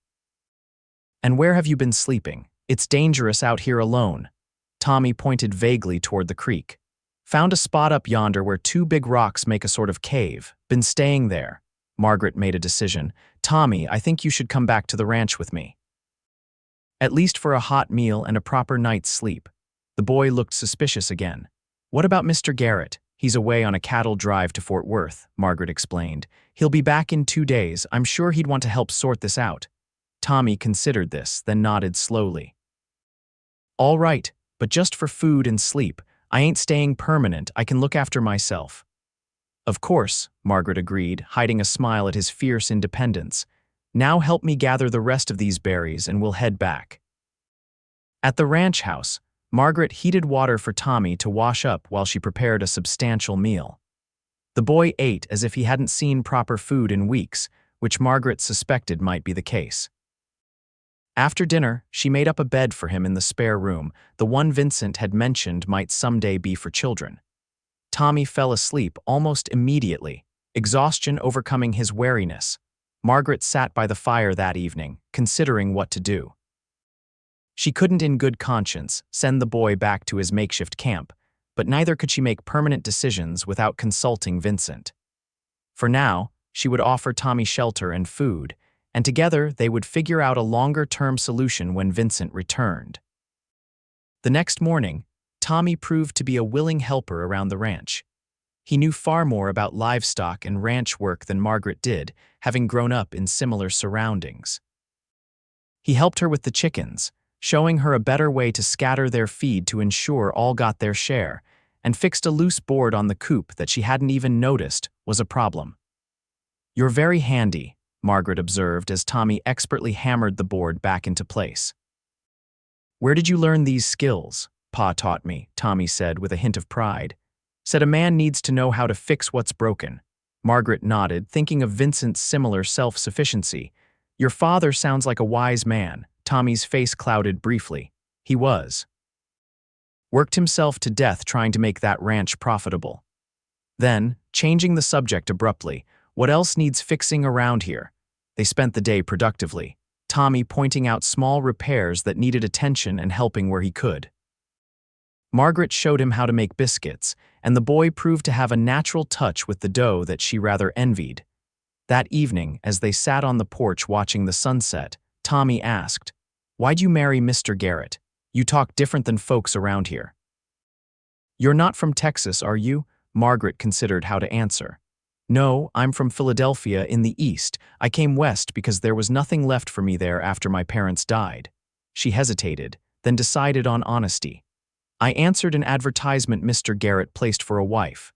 "And where have you been sleeping? It's dangerous out here alone." Tommy pointed vaguely toward the creek. "Found a spot up yonder where two big rocks make a sort of cave. Been staying there." Margaret made a decision. "Tommy, I think you should come back to the ranch with me. At least for a hot meal and a proper night's sleep." The boy looked suspicious again. "What about Mr. Garrett?" "He's away on a cattle drive to Fort Worth," Margaret explained. "He'll be back in 2 days. I'm sure he'd want to help sort this out." Tommy considered this, then nodded slowly. "All right, but just for food and sleep. I ain't staying permanent. I can look after myself." "Of course," Margaret agreed, hiding a smile at his fierce independence. "Now help me gather the rest of these berries and we'll head back." At the ranch house, Margaret heated water for Tommy to wash up while she prepared a substantial meal. The boy ate as if he hadn't seen proper food in weeks, which Margaret suspected might be the case. After dinner, she made up a bed for him in the spare room, the one Vincent had mentioned might someday be for children. Tommy fell asleep almost immediately, exhaustion overcoming his wariness. Margaret sat by the fire that evening, considering what to do. She couldn't in good conscience send the boy back to his makeshift camp, but neither could she make permanent decisions without consulting Vincent. For now, she would offer Tommy shelter and food, and together they would figure out a longer-term solution when Vincent returned. The next morning, Tommy proved to be a willing helper around the ranch. He knew far more about livestock and ranch work than Margaret did, having grown up in similar surroundings. He helped her with the chickens, showing her a better way to scatter their feed to ensure all got their share, and fixed a loose board on the coop that she hadn't even noticed was a problem. "You're very handy," Margaret observed as Tommy expertly hammered the board back into place. "Where did you learn these skills?" "Pa taught me," Tommy said with a hint of pride. "Said a man needs to know how to fix what's broken." Margaret nodded, thinking of Vincent's similar self-sufficiency. "Your father sounds like a wise man." Tommy's face clouded briefly. He was. Worked himself to death trying to make that ranch profitable. Then, changing the subject abruptly, "What else needs fixing around here?" They spent the day productively, Tommy pointing out small repairs that needed attention and helping where he could. Margaret showed him how to make biscuits, and the boy proved to have a natural touch with the dough that she rather envied. That evening, as they sat on the porch watching the sunset, Tommy asked, "Why'd you marry Mr. Garrett? You talk different than folks around here." "You're not from Texas, are you?" Margaret considered how to answer. No, I'm from Philadelphia in the East. I came west because there was nothing left for me there after my parents died. She hesitated, then decided on honesty. I answered an advertisement Mr. Garrett placed for a wife.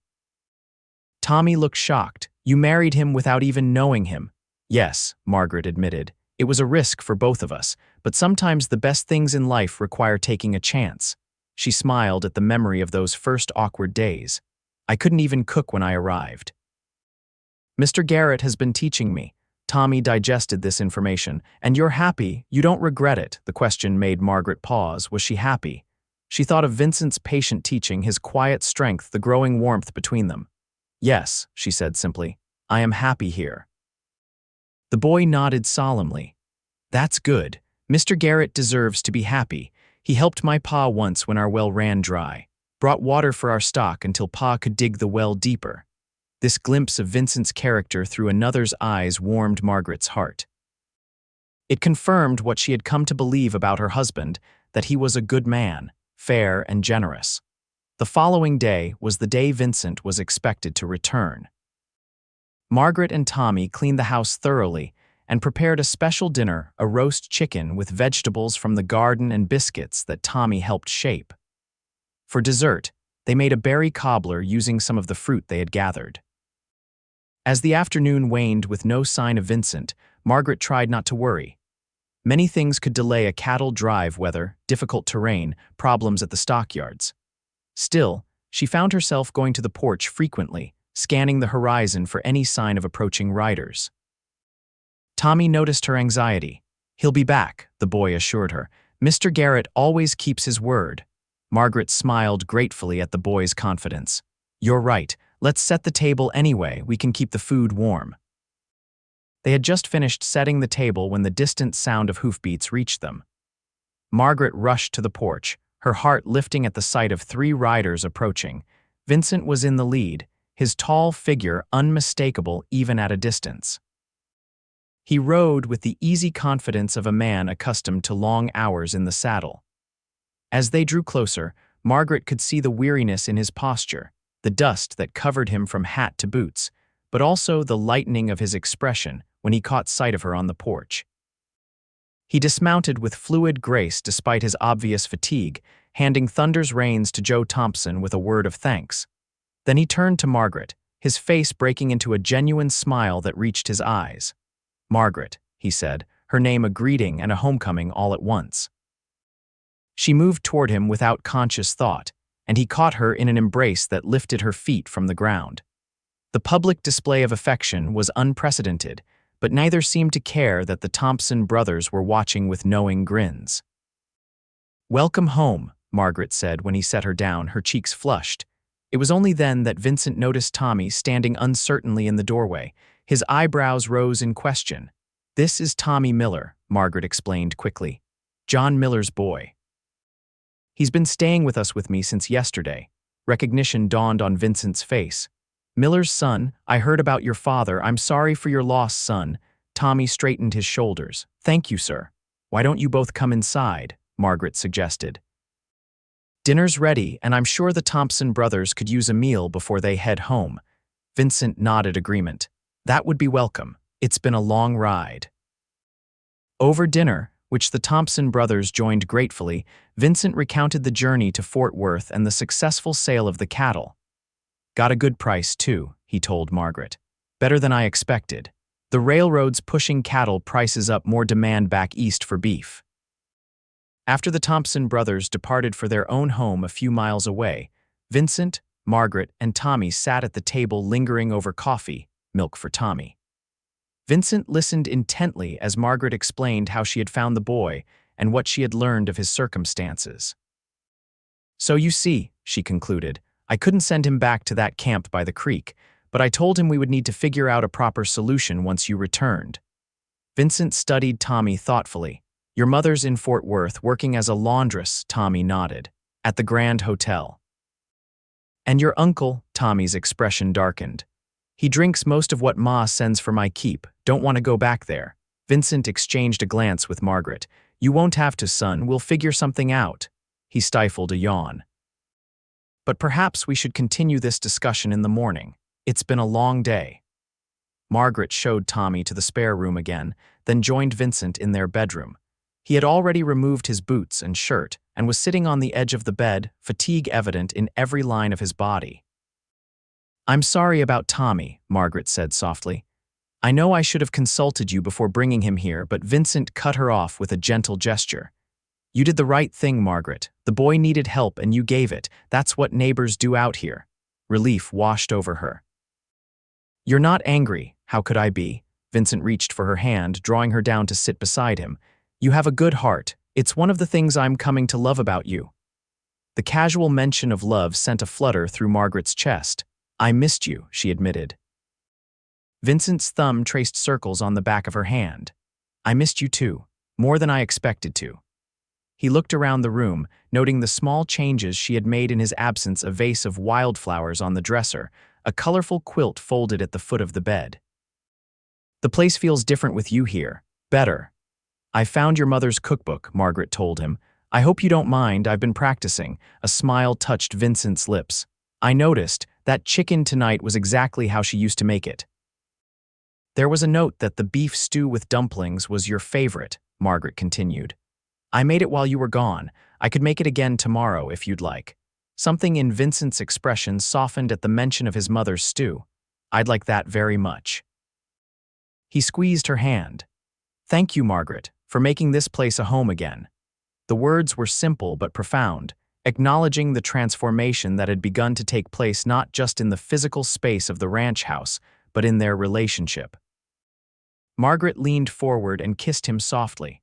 Tommy looked shocked. You married him without even knowing him. Yes, Margaret admitted. It was a risk for both of us, but sometimes the best things in life require taking a chance. She smiled at the memory of those first awkward days. I couldn't even cook when I arrived. Mr. Garrett has been teaching me. Tommy digested this information. And you're happy? You don't regret it? The question made Margaret pause. Was she happy? She thought of Vincent's patient teaching, his quiet strength, the growing warmth between them. Yes, she said simply. I am happy here. The boy nodded solemnly. That's good. Mr. Garrett deserves to be happy. He helped my pa once when our well ran dry, brought water for our stock until pa could dig the well deeper. This glimpse of Vincent's character through another's eyes warmed Margaret's heart. It confirmed what she had come to believe about her husband, that he was a good man, fair and generous. The following day was the day Vincent was expected to return. Margaret and Tommy cleaned the house thoroughly and prepared a special dinner, a roast chicken with vegetables from the garden and biscuits that Tommy helped shape. For dessert, they made a berry cobbler using some of the fruit they had gathered. As the afternoon waned with no sign of Vincent, Margaret tried not to worry. Many things could delay a cattle drive: weather, difficult terrain, problems at the stockyards. Still, she found herself going to the porch frequently, scanning the horizon for any sign of approaching riders. Tommy noticed her anxiety. He'll be back, the boy assured her. Mr. Garrett always keeps his word. Margaret smiled gratefully at the boy's confidence. You're right. Let's set the table anyway. We can keep the food warm. They had just finished setting the table when the distant sound of hoofbeats reached them. Margaret rushed to the porch, her heart lifting at the sight of 3 riders approaching. Vincent was in the lead, his tall figure unmistakable even at a distance. He rode with the easy confidence of a man accustomed to long hours in the saddle. As they drew closer, Margaret could see the weariness in his posture, the dust that covered him from hat to boots, but also the lightening of his expression when he caught sight of her on the porch. He dismounted with fluid grace despite his obvious fatigue, handing Thunder's reins to Joe Thompson with a word of thanks. Then he turned to Margaret, his face breaking into a genuine smile that reached his eyes. Margaret, he said, her name a greeting and a homecoming all at once. She moved toward him without conscious thought, and he caught her in an embrace that lifted her feet from the ground. The public display of affection was unprecedented, but neither seemed to care that the Thompson brothers were watching with knowing grins. Welcome home, Margaret said when he set her down, her cheeks flushed. It was only then that Vincent noticed Tommy standing uncertainly in the doorway. His eyebrows rose in question. This is Tommy Miller, Margaret explained quickly. John Miller's boy. He's been staying with me since yesterday. Recognition dawned on Vincent's face. Miller's son, I heard about your father. I'm sorry for your loss, son. Tommy straightened his shoulders. Thank you, sir. Why don't you both come inside? Margaret suggested. Dinner's ready, and I'm sure the Thompson brothers could use a meal before they head home. Vincent nodded agreement. That would be welcome. It's been a long ride. Over dinner, which the Thompson brothers joined gratefully, Vincent recounted the journey to Fort Worth and the successful sale of the cattle. Got a good price, too, he told Margaret. Better than I expected. The railroad's pushing cattle prices up, more demand back east for beef. After the Thompson brothers departed for their own home a few miles away, Vincent, Margaret, and Tommy sat at the table lingering over coffee, milk for Tommy. Vincent listened intently as Margaret explained how she had found the boy and what she had learned of his circumstances. So you see, she concluded, I couldn't send him back to that camp by the creek, but I told him we would need to figure out a proper solution once you returned. Vincent studied Tommy thoughtfully. Your mother's in Fort Worth working as a laundress, Tommy nodded, at the Grand Hotel. And your uncle, Tommy's expression darkened. He drinks most of what Ma sends for my keep. Don't want to go back there. Vincent exchanged a glance with Margaret. You won't have to, son. We'll figure something out. He stifled a yawn. but perhaps we should continue this discussion in the morning. It's been a long day. Margaret showed Tommy to the spare room again, then joined Vincent in their bedroom. He had already removed his boots and shirt and was sitting on the edge of the bed, fatigue evident in every line of his body. "I'm sorry about Tommy," Margaret said softly. "I know I should have consulted you before bringing him here," but Vincent cut her off with a gentle gesture. "You did the right thing, Margaret. The boy needed help and you gave it. That's what neighbors do out here." Relief washed over her. "You're not angry. How could I be?" Vincent reached for her hand, drawing her down to sit beside him. "You have a good heart. It's one of the things I'm coming to love about you." The casual mention of love sent a flutter through Margaret's chest. "I missed you," she admitted. Vincent's thumb traced circles on the back of her hand. "I missed you too, more than I expected to." He looked around the room, noting the small changes she had made in his absence: a vase of wildflowers on the dresser, a colorful quilt folded at the foot of the bed. "The place feels different with you here. Better. I found your mother's cookbook," Margaret told him. "I hope you don't mind, I've been practicing." A smile touched Vincent's lips. "I noticed that chicken tonight was exactly how she used to make it." "There was a note that the beef stew with dumplings was your favorite," Margaret continued. "I made it while you were gone. I could make it again tomorrow if you'd like." Something in Vincent's expression softened at the mention of his mother's stew. "I'd like that very much." He squeezed her hand. "Thank you, Margaret, for making this place a home again." The words were simple but profound, acknowledging the transformation that had begun to take place not just in the physical space of the ranch house, but in their relationship. Margaret leaned forward and kissed him softly.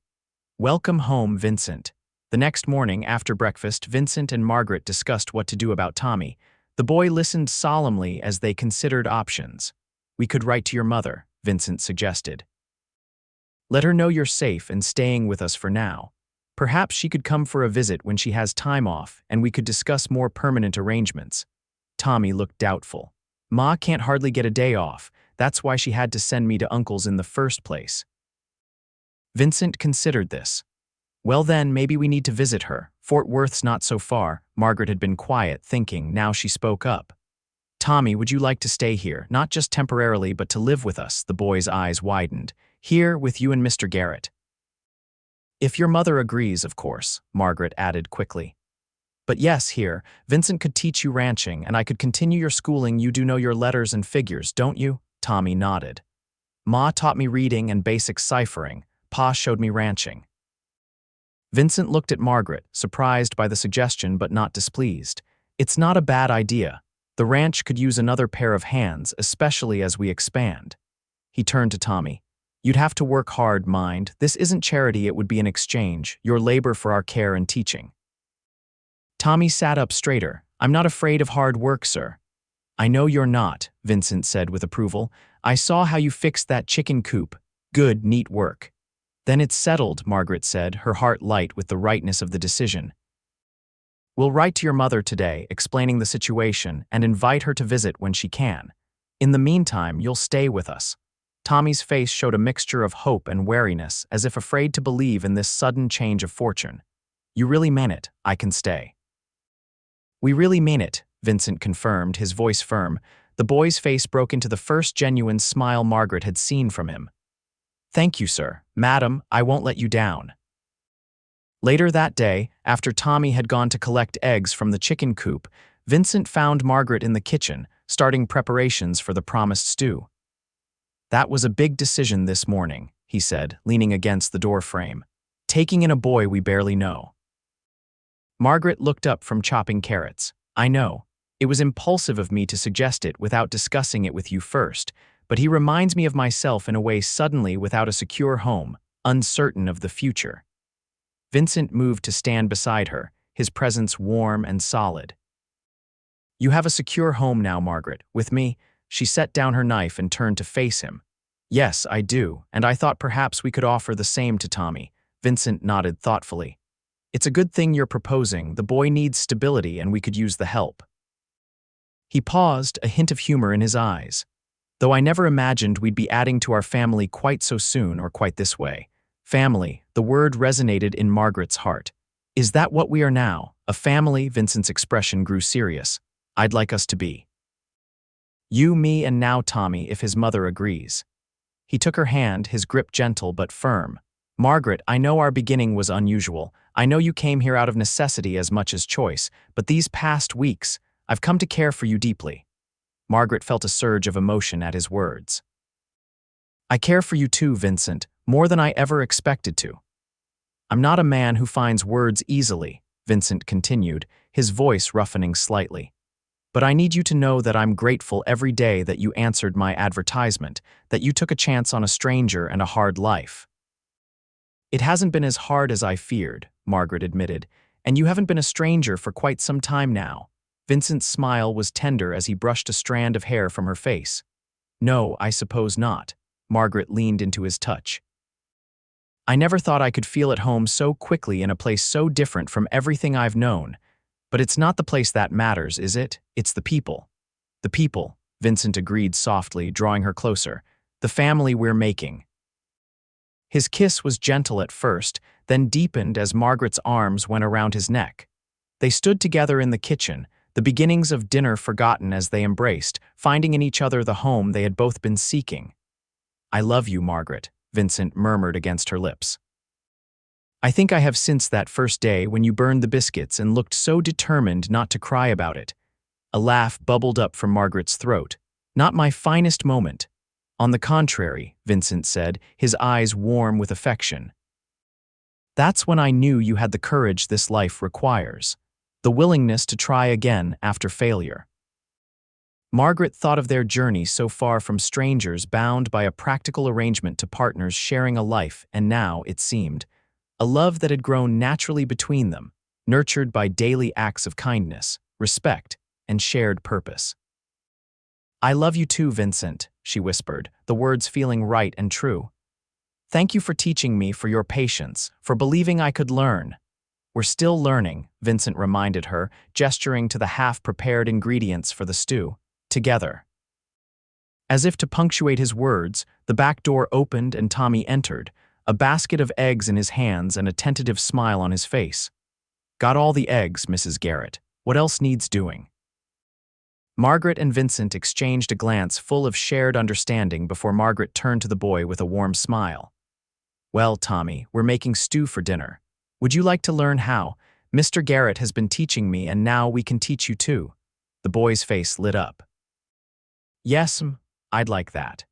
"Welcome home, Vincent." The next morning, after breakfast, Vincent and Margaret discussed what to do about Tommy. The boy listened solemnly as they considered options. "We could write to your mother," Vincent suggested. "Let her know you're safe and staying with us for now. Perhaps she could come for a visit when she has time off, and we could discuss more permanent arrangements." Tommy looked doubtful. "Ma can't hardly get a day off. That's why she had to send me to Uncle's in the first place." Vincent considered this. "Well then, maybe we need to visit her. Fort Worth's not so far." Margaret had been quiet, thinking. Now she spoke up. "Tommy, would you like to stay here, not just temporarily, but to live with us?" The boy's eyes widened. "Here, with you and Mr. Garrett." "If your mother agrees, of course," Margaret added quickly. "But yes, here, Vincent could teach you ranching, and I could continue your schooling. You do know your letters and figures, don't you?" Tommy nodded. "Ma taught me reading and basic ciphering. Pa showed me ranching." Vincent looked at Margaret, surprised by the suggestion but not displeased. "It's not a bad idea. The ranch could use another pair of hands, especially as we expand." He turned to Tommy. "You'd have to work hard, mind. This isn't charity, it would be an exchange, your labor for our care and teaching." Tommy sat up straighter. "I'm not afraid of hard work, sir." "I know you're not," Vincent said with approval. "I saw how you fixed that chicken coop. Good, neat work." "Then it's settled," Margaret said, her heart light with the rightness of the decision. "We'll write to your mother today, explaining the situation, and invite her to visit when she can. In the meantime, you'll stay with us." Tommy's face showed a mixture of hope and wariness, as if afraid to believe in this sudden change of fortune. "You really mean it, I can stay." "We really mean it," Vincent confirmed, his voice firm. The boy's face broke into the first genuine smile Margaret had seen from him. "Thank you, sir. Madam, I won't let you down." Later that day, after Tommy had gone to collect eggs from the chicken coop, Vincent found Margaret in the kitchen, starting preparations for the promised stew. "That was a big decision this morning," he said, leaning against the door frame. "Taking in a boy we barely know." Margaret looked up from chopping carrots. "I know. It was impulsive of me to suggest it without discussing it with you first, but he reminds me of myself in a way suddenly without a secure home, uncertain of the future." Vincent moved to stand beside her, his presence warm and solid. "You have a secure home now, Margaret, with me." She set down her knife and turned to face him. "Yes, I do, and I thought perhaps we could offer the same to Tommy." Vincent nodded thoughtfully. "It's a good thing you're proposing. The boy needs stability and we could use the help." He paused, a hint of humor in his eyes. "Though I never imagined we'd be adding to our family quite so soon or quite this way." Family, the word resonated in Margaret's heart. Is that what we are now? A family? Vincent's expression grew serious. I'd like us to be. You, me, and now Tommy, if his mother agrees. He took her hand, his grip gentle but firm. Margaret, I know our beginning was unusual. I know you came here out of necessity as much as choice, but these past weeks, I've come to care for you deeply. Margaret felt a surge of emotion at his words. I care for you too, Vincent, more than I ever expected to. I'm not a man who finds words easily, Vincent continued, his voice roughening slightly. But I need you to know that I'm grateful every day that you answered my advertisement, that you took a chance on a stranger and a hard life. It hasn't been as hard as I feared, Margaret admitted, and you haven't been a stranger for quite some time now. Vincent's smile was tender as he brushed a strand of hair from her face. No, I suppose not. Margaret leaned into his touch. I never thought I could feel at home so quickly in a place so different from everything I've known. But it's not the place that matters, is it? It's the people. The people, Vincent agreed softly, drawing her closer. The family we're making. His kiss was gentle at first, then deepened as Margaret's arms went around his neck. They stood together in the kitchen, the beginnings of dinner forgotten as they embraced, finding in each other the home they had both been seeking. I love you, Margaret, Vincent murmured against her lips. I think I have since that first day when you burned the biscuits and looked so determined not to cry about it. A laugh bubbled up from Margaret's throat. Not my finest moment. On the contrary, Vincent said, his eyes warm with affection. That's when I knew you had the courage this life requires. The willingness to try again after failure. Margaret thought of their journey so far from strangers bound by a practical arrangement to partners sharing a life, and now, it seemed, a love that had grown naturally between them, nurtured by daily acts of kindness, respect, and shared purpose. I love you too, Vincent, she whispered, the words feeling right and true. Thank you for teaching me, for your patience, for believing I could learn. We're still learning, Vincent reminded her, gesturing to the half-prepared ingredients for the stew. Together. As if to punctuate his words, the back door opened and Tommy entered, a basket of eggs in his hands and a tentative smile on his face. Got all the eggs, Mrs. Garrett. What else needs doing? Margaret and Vincent exchanged a glance full of shared understanding before Margaret turned to the boy with a warm smile. Well, Tommy, we're making stew for dinner. Would you like to learn how? Mr. Garrett has been teaching me and now we can teach you too. The boy's face lit up. Yes, I'd like that.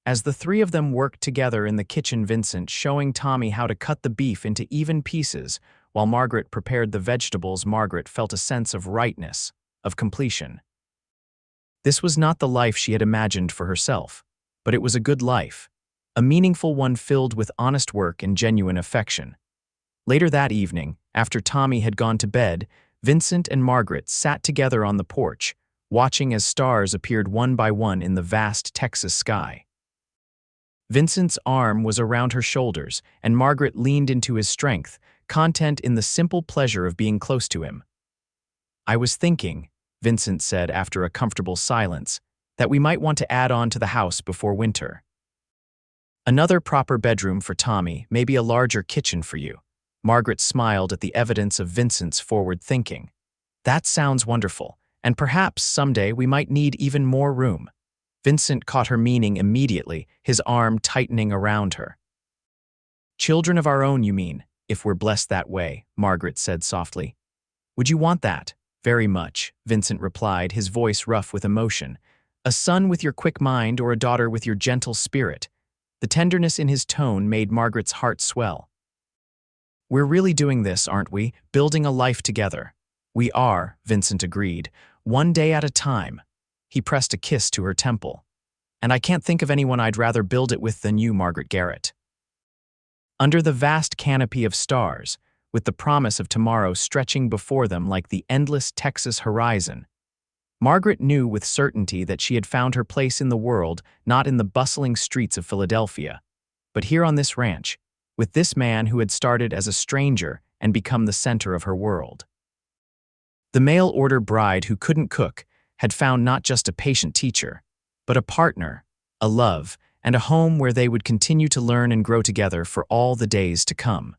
As the three of them worked together in the kitchen, Vincent showing Tommy how to cut the beef into even pieces, while Margaret prepared the vegetables, Margaret felt a sense of rightness, of completion. This was not the life she had imagined for herself, but it was a good life, a meaningful one filled with honest work and genuine affection. Later that evening, after Tommy had gone to bed, Vincent and Margaret sat together on the porch, watching as stars appeared one by one in the vast Texas sky. Vincent's arm was around her shoulders, and Margaret leaned into his strength, content in the simple pleasure of being close to him. I was thinking, Vincent said after a comfortable silence, that we might want to add on to the house before winter. Another proper bedroom for Tommy, maybe a larger kitchen for you. Margaret smiled at the evidence of Vincent's forward thinking. That sounds wonderful. And perhaps someday we might need even more room. Vincent caught her meaning immediately, his arm tightening around her. Children of our own, you mean, if we're blessed that way, Margaret said softly. Would you want that? Very much, Vincent replied, his voice rough with emotion. A son with your quick mind or a daughter with your gentle spirit. The tenderness in his tone made Margaret's heart swell. We're really doing this, aren't we? Building a life together. We are, Vincent agreed. One day at a time. He pressed a kiss to her temple. And I can't think of anyone I'd rather build it with than you, Margaret Garrett. Under the vast canopy of stars, with the promise of tomorrow stretching before them like the endless Texas horizon, Margaret knew with certainty that she had found her place in the world, not in the bustling streets of Philadelphia, but here on this ranch, with this man who had started as a stranger and become the center of her world. The mail-order bride who couldn't cook had found not just a patient teacher, but a partner, a love, and a home where they would continue to learn and grow together for all the days to come.